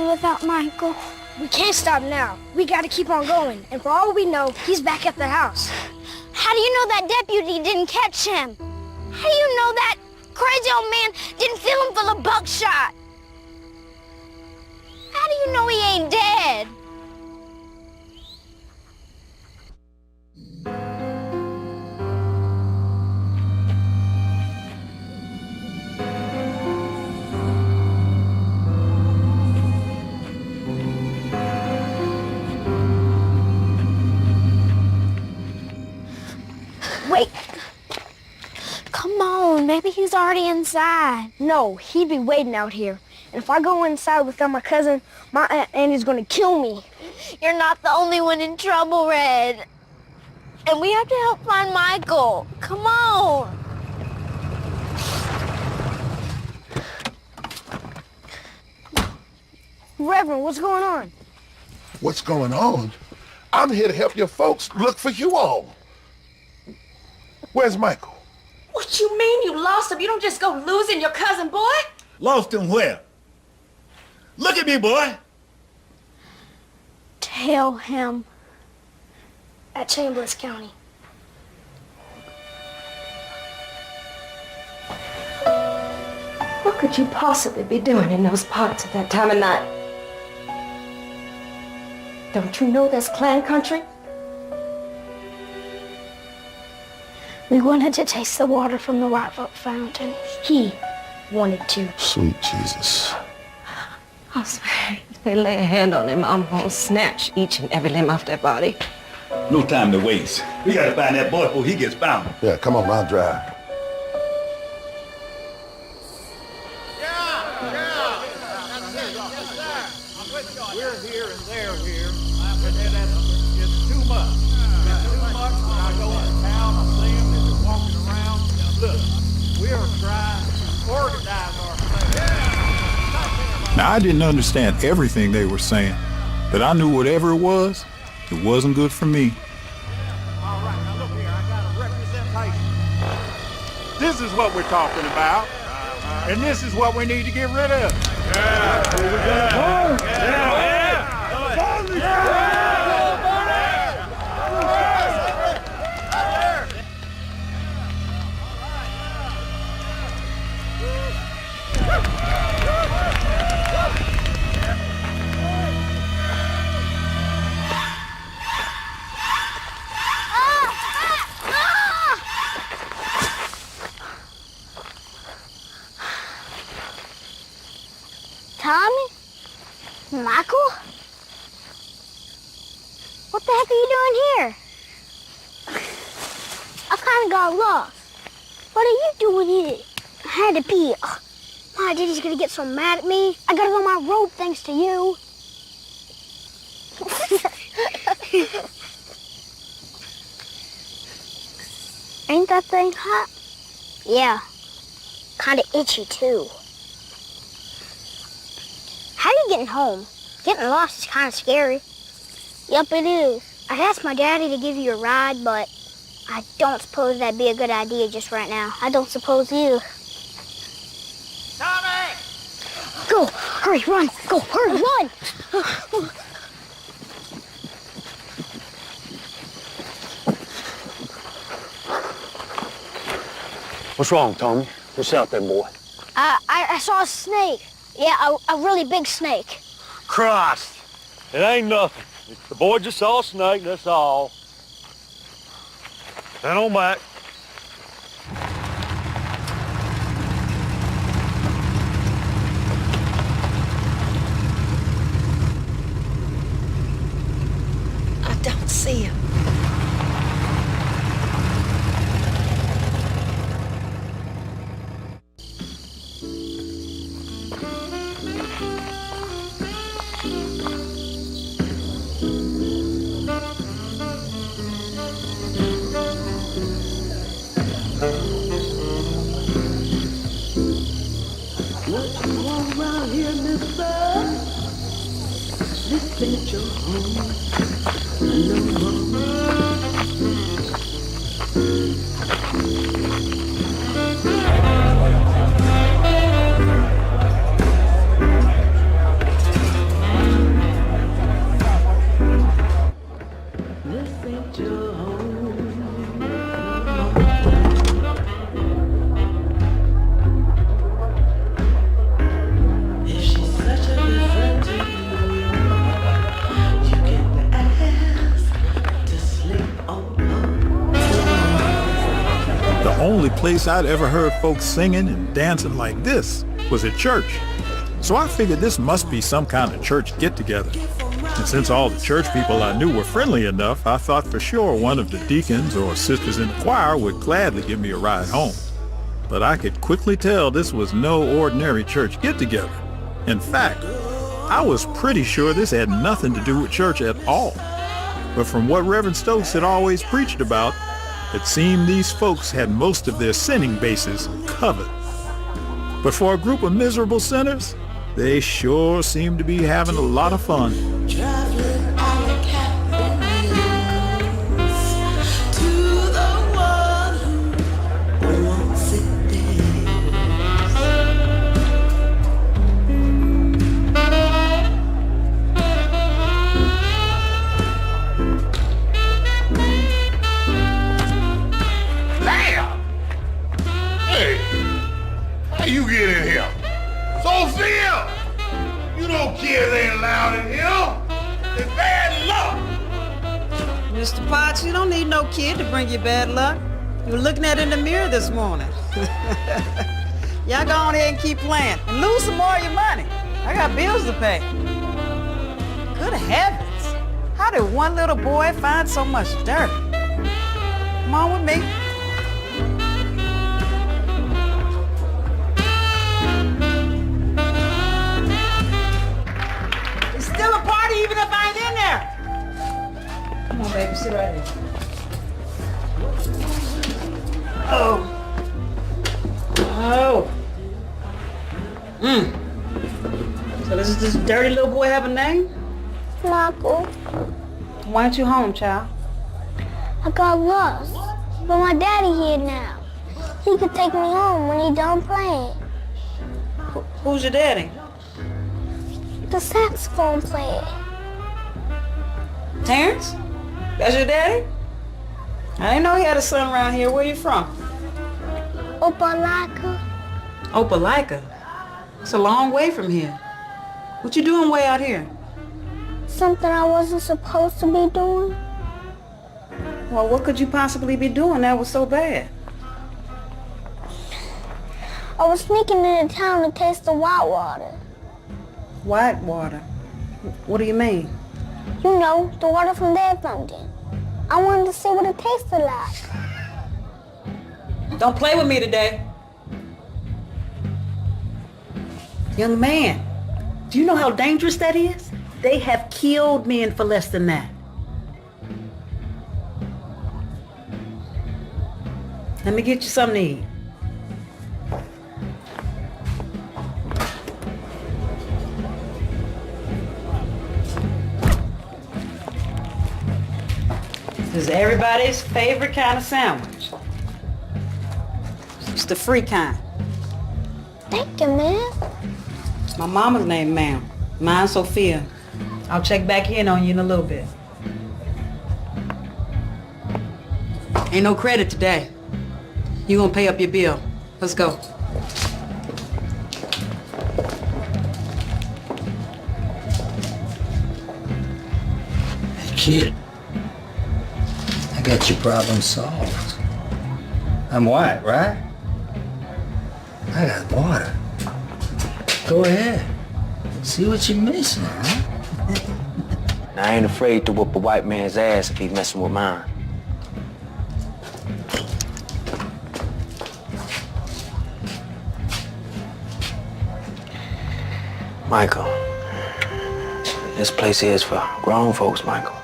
Without Michael. We can't stop now. We gotta keep on going. And for all we know, he's back at the house. How do you know that deputy didn't catch him? How do you know that crazy old man didn't fill him full of buckshot? How do you know he ain't dead? Wait. Come on, maybe he's already inside. No, he'd be waiting out here. And if I go inside without my cousin, my Aunt Annie's gonna kill me. You're not the only one in trouble, Red. And we have to help find Michael. Come on. Reverend, what's going on? What's going on? I'm here to help your folks look for you all. Where's Michael? What you mean you lost him? You don't just go losing your cousin, boy? Lost him where? Look at me, boy. Tell him at Chambers County. What could you possibly be doing in those parts at that time of night? Don't you know that's Klan country? We wanted to taste the water from the White Rock Fountain. He wanted to. Sweet Jesus. I swear, if they lay a hand on him, I'm gonna snatch each and every limb off their body. No time to waste. We gotta find that boy before he gets found. Yeah, come on, I'll drive. We're here and they're here. It's too much. It's too much when I go into town, I see them and they're walking around. Look, we are trying to organize ourselves. Now, I didn't understand everything they were saying, but I knew whatever it wasn't good for me. All right, now look here, I got a representation. This is what we're talking about, and this is what we need to get rid of. What the heck are you doing here? I kind of got lost. What are you doing here? I had to pee. Ugh. My daddy's gonna get so mad at me. I gotta go on my rope thanks to you. Ain't that thing hot? Yeah. Kinda itchy, too. How are you getting home? Getting lost is kinda scary. Yup, it is. I asked my daddy to give you a ride, but I don't suppose that'd be a good idea just right now. I don't suppose either. Tommy! Go! Hurry, run! Go, hurry, run! What's wrong, Tommy? What's out there, boy? I saw a snake. Yeah, a really big snake. Christ! It ain't nothing. The boy just saw a snake, that's all. Stand on back. I don't see him. Place I'd ever heard folks singing and dancing like this was at church. So I figured this must be some kind of church get-together. And since all the church people I knew were friendly enough, I thought for sure one of the deacons or sisters in the choir would gladly give me a ride home. But I could quickly tell this was no ordinary church get-together. In fact, I was pretty sure this had nothing to do with church at all. But from what Reverend Stokes had always preached about, it seemed these folks had most of their sinning bases covered. But for a group of miserable sinners, they sure seemed to be having a lot of fun. Kids ain't allowed in here. It's bad luck. Mr. Potts, you don't need no kid to bring you bad luck. You were looking at it in the mirror this morning. Y'all go on ahead and keep playing and lose some more of your money. I got bills to pay. Good heavens. How did one little boy find so much dirt? Come on with me. Even if I ain't in there. Come on, baby, sit right here. Oh. So does this dirty little boy have a name? Michael. Why aren't you home, child? I got lost, but my daddy here now. He could take me home when he done playing. Who's your daddy? The saxophone player. Terrence? That's your daddy? I didn't know he had a son around here. Where you from? Opelika. Opelika? It's a long way from here. What you doing way out here? Something I wasn't supposed to be doing. Well, what could you possibly be doing that was so bad? I was sneaking into town to taste the white water. White water? What do you mean? You know, the water from their fountain. I wanted to see what it tasted like. Don't play with me today. Young man, do you know how dangerous that is? They have killed men for less than that. Let me get you something to eat. This is everybody's favorite kind of sandwich. It's the free kind. Thank you, ma'am. My mama's name, ma'am. Mine's Sophia. I'll check back in on you in a little bit. Ain't no credit today. You gonna pay up your bill. Let's go. Hey, kid. I got your problem solved. I'm white, right? I got water. Go ahead. See what you're missing, huh? I ain't afraid to whoop a white man's ass if he's messing with mine. Michael, this place here is for grown folks, Michael.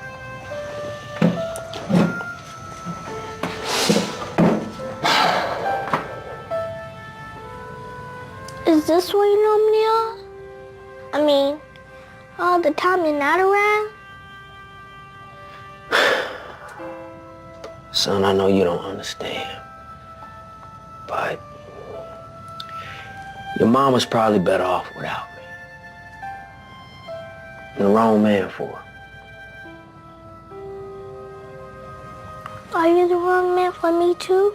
Is this where you normally are? I mean, all the time you're not around? Son, I know you don't understand, but your mama's probably better off without me. You're the wrong man for her. Are you the wrong man for me too?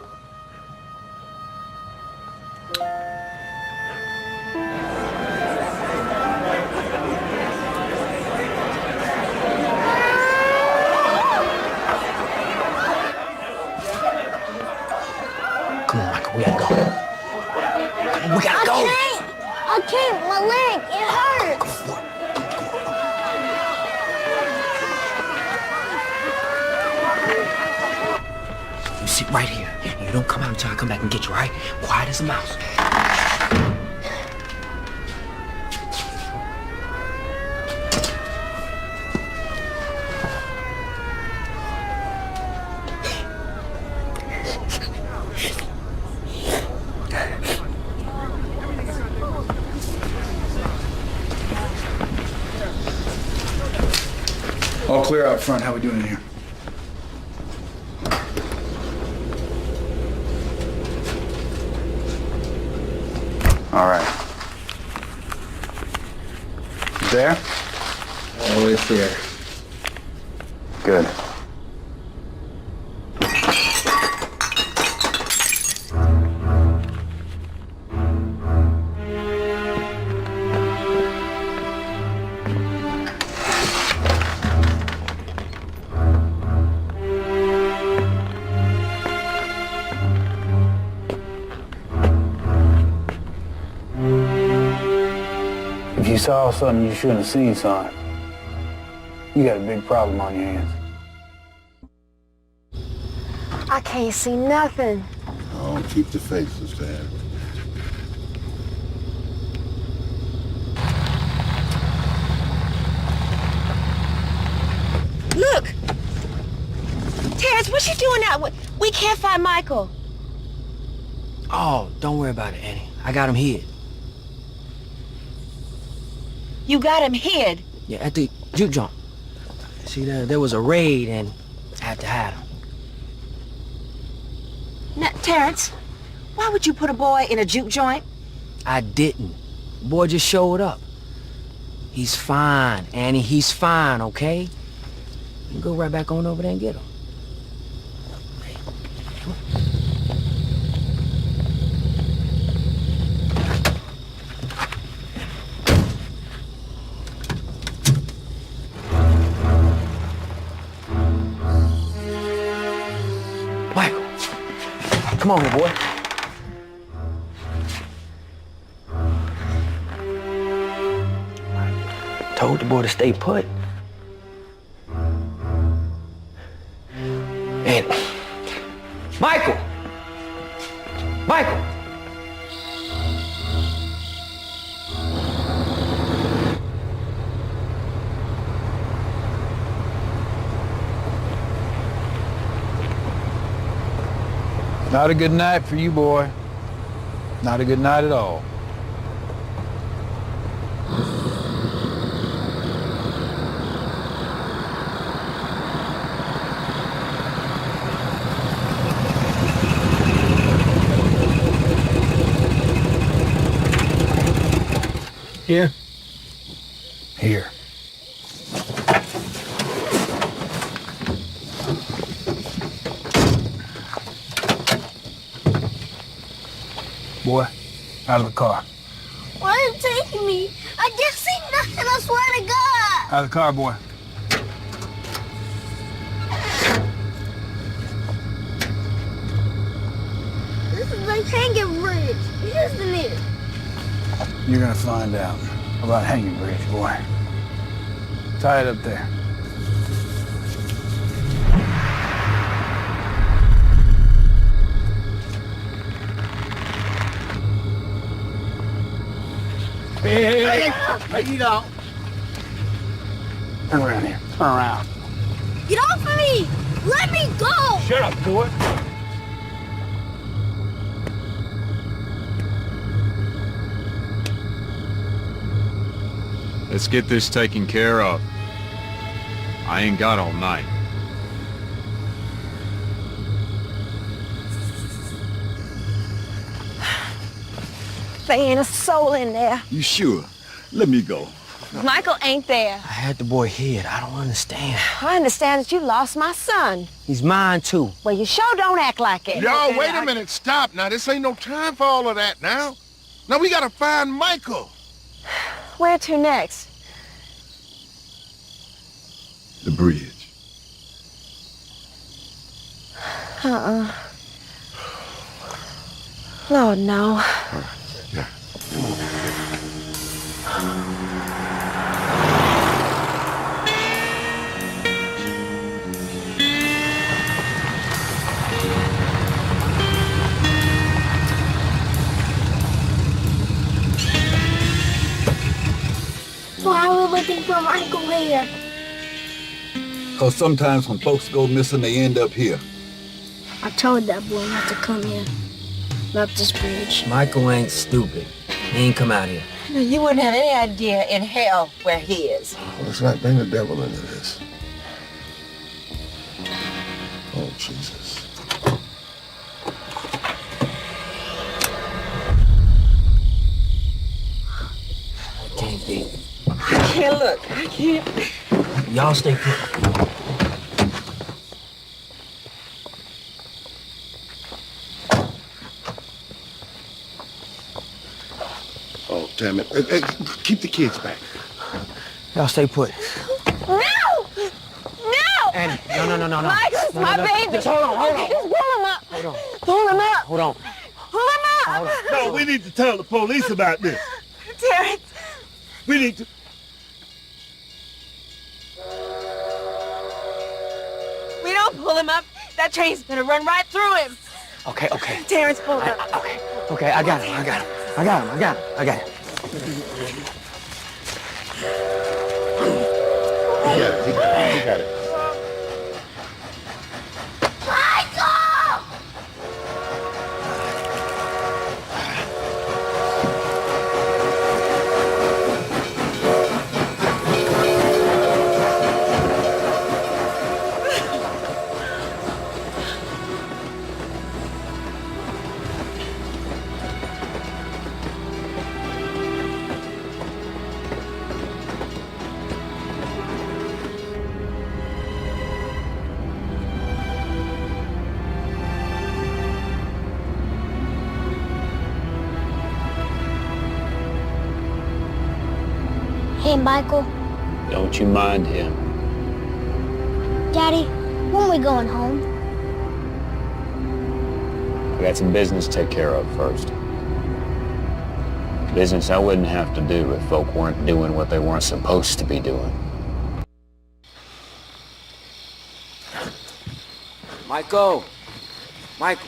Come on, Michael, we gotta go. We gotta go. I can't. My leg, it hurts. You sit right here, and you don't come out until I come back and get you, all right? Quiet as a mouse. All clear out front. How we doing in here? All right. There? Always here. Good. If you saw something you shouldn't have seen, son, you got a big problem on your hands. I can't see nothing. Oh, keep the faith, Sister Anne. Look! Terrence, what you doing out? We can't find Michael. Oh, don't worry about it, Annie. I got him hid. You got him hid? Yeah, at the juke joint. See, there was a raid and I had to hide him. Now, Terrence, why would you put a boy in a juke joint? I didn't. The boy just showed up. He's fine, Annie. He's fine, okay? You can go right back on over there and get him. Michael, come on, little boy. Told the boy to stay put. Man. Michael! Michael! Not a good night for you, boy. Not a good night at all. Here? Here. Boy, out of the car. Why are you taking me? I just seen nothing, I swear to God. Out of the car, boy. This is like Hanging Bridge, isn't it? You're gonna find out about Hanging Bridge, boy. Tie it up there. Hey, you know. Turn around here. Turn around. Get off of me! Let me go! Shut up, boy. Let's get this taken care of. I ain't got all night. There ain't a soul in there. You sure? Let me go. Michael ain't there. I had the boy hid. I don't understand. I understand that you lost my son. He's mine, too. Well, you sure don't act like it. Y'all, wait a minute. Stop now. This ain't no time for all of that now. Now we gotta find Michael. Where to next? The bridge. Lord, no. Yeah. Why are we looking for Michael here? Because sometimes when folks go missing, they end up here. I told that boy not to come here. Not this bridge. Michael ain't stupid. He ain't come out here. You wouldn't have any idea in hell where he is. Well, let's not bring the devil into this. Oh, Jesus. Can't be. I can't look. I can't. Y'all stay put. Oh, damn it. Hey, keep the kids back. Y'all stay put. No! No! Annie, no. Michael's my baby. Just hold on. Just pull him up. Hold on. Pull him up. Hold on. Pull him up. No, we need to tell the police about this. Terrence. We need to... We don't pull him up. That train's gonna run right through him. Okay. Terrence, pull him up. Okay, I got him. I got him. He got it. Michael! Hey, Michael. Don't you mind him. Daddy, when we going home? I got some business to take care of first. Business I wouldn't have to do if folk weren't doing what they weren't supposed to be doing. Michael! Michael!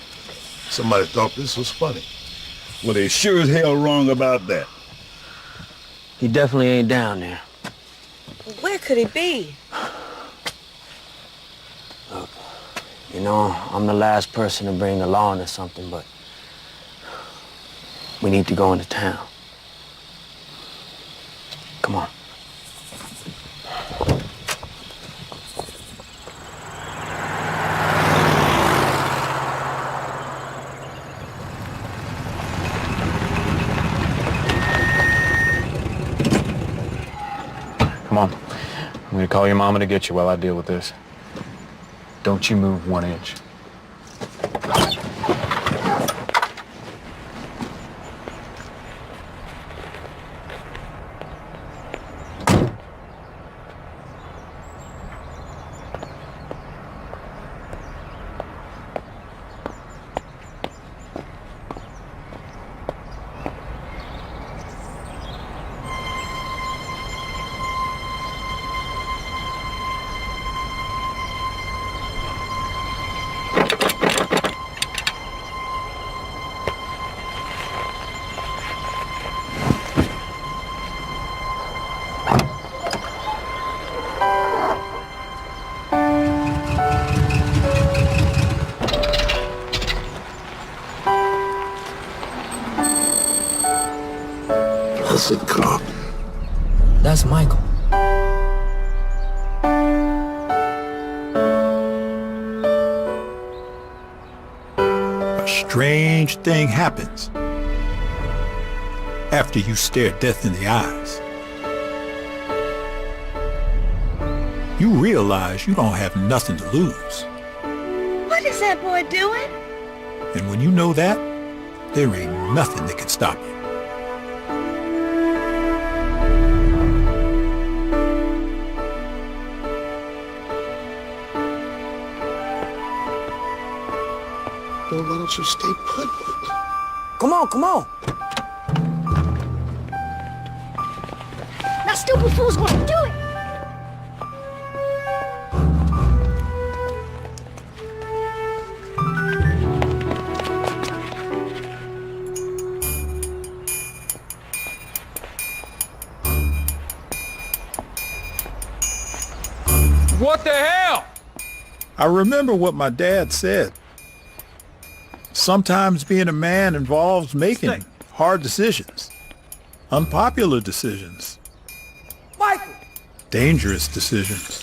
Somebody thought this was funny. Well, they sure as hell wrong about that. He definitely ain't down there. Where could he be? Look, you know, I'm the last person to bring the law into something, but we need to go into town. Come on. Come on. I'm gonna call your mama to get you while I deal with this. Don't you move 1 inch. That's a cop. That's Michael. A strange thing happens after you stare death in the eyes. You realize you don't have nothing to lose. What is that boy doing? And when you know that, there ain't nothing that can stop you. Well, why don't you stay put? Come on, come on. That stupid fool's gonna do it. What the hell? I remember what my dad said. Sometimes being a man involves making hard decisions, unpopular decisions, Michael! dangerous decisions.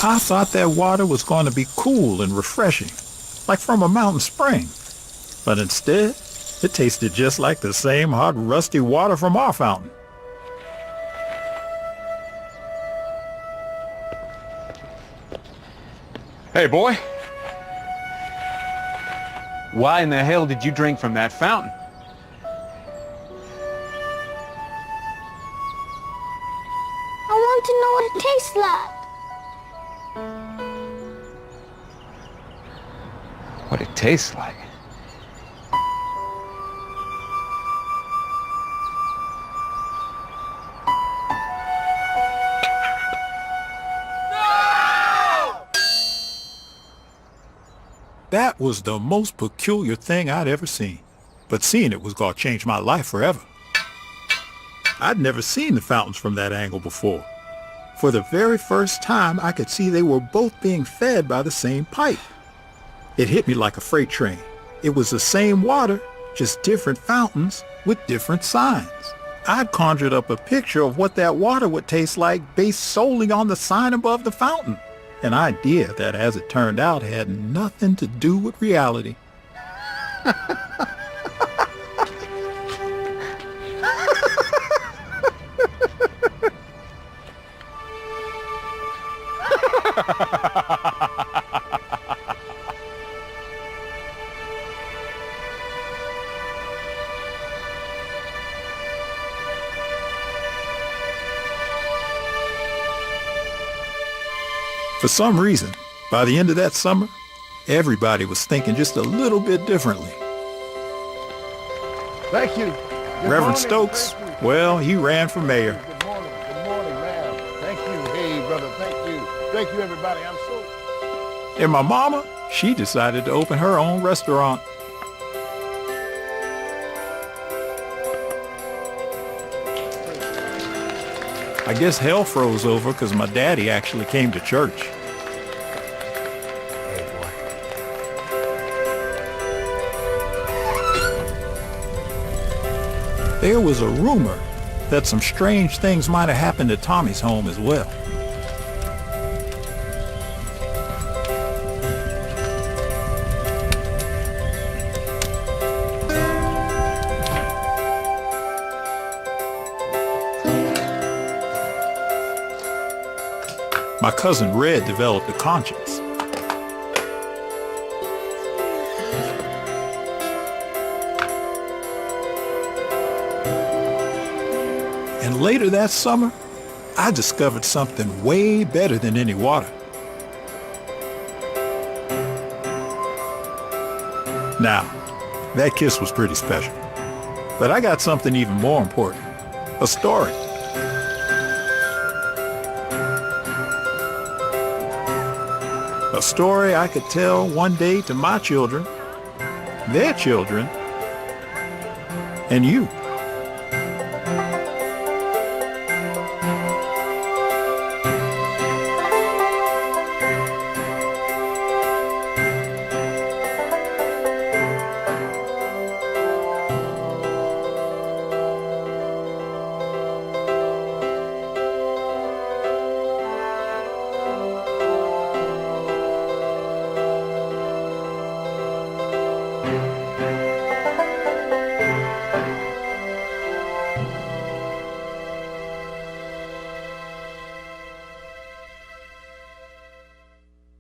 I thought that water was going to be cool and refreshing, like from a mountain spring. But instead, it tasted just like the same hot, rusty water from our fountain. Hey, boy. Why in the hell did you drink from that fountain? I want to know what it tastes like. What it tastes like? That was the most peculiar thing I'd ever seen. But seeing it was going to change my life forever. I'd never seen the fountains from that angle before. For the very first time, I could see they were both being fed by the same pipe. It hit me like a freight train. It was the same water, just different fountains with different signs. I'd conjured up a picture of what that water would taste like based solely on the sign above the fountain. An idea that, as it turned out, had nothing to do with reality. For some reason, By the end of that summer, everybody was thinking just a little bit differently. Thank you. Reverend Stokes, well, he ran for mayor. Good morning, ma'am. Thank you. Hey, brother, thank you. Thank you, everybody. I'm so... And my mama, she decided to open her own restaurant. I guess hell froze over because my daddy actually came to church. Hey, boy. There was a rumor that some strange things might have happened at Tommy's home as well. My cousin Red developed a conscience. And later that summer, I discovered something way better than any water. Now, that kiss was pretty special. But I got something even more important. A story. A story I could tell one day to my children, their children, and you.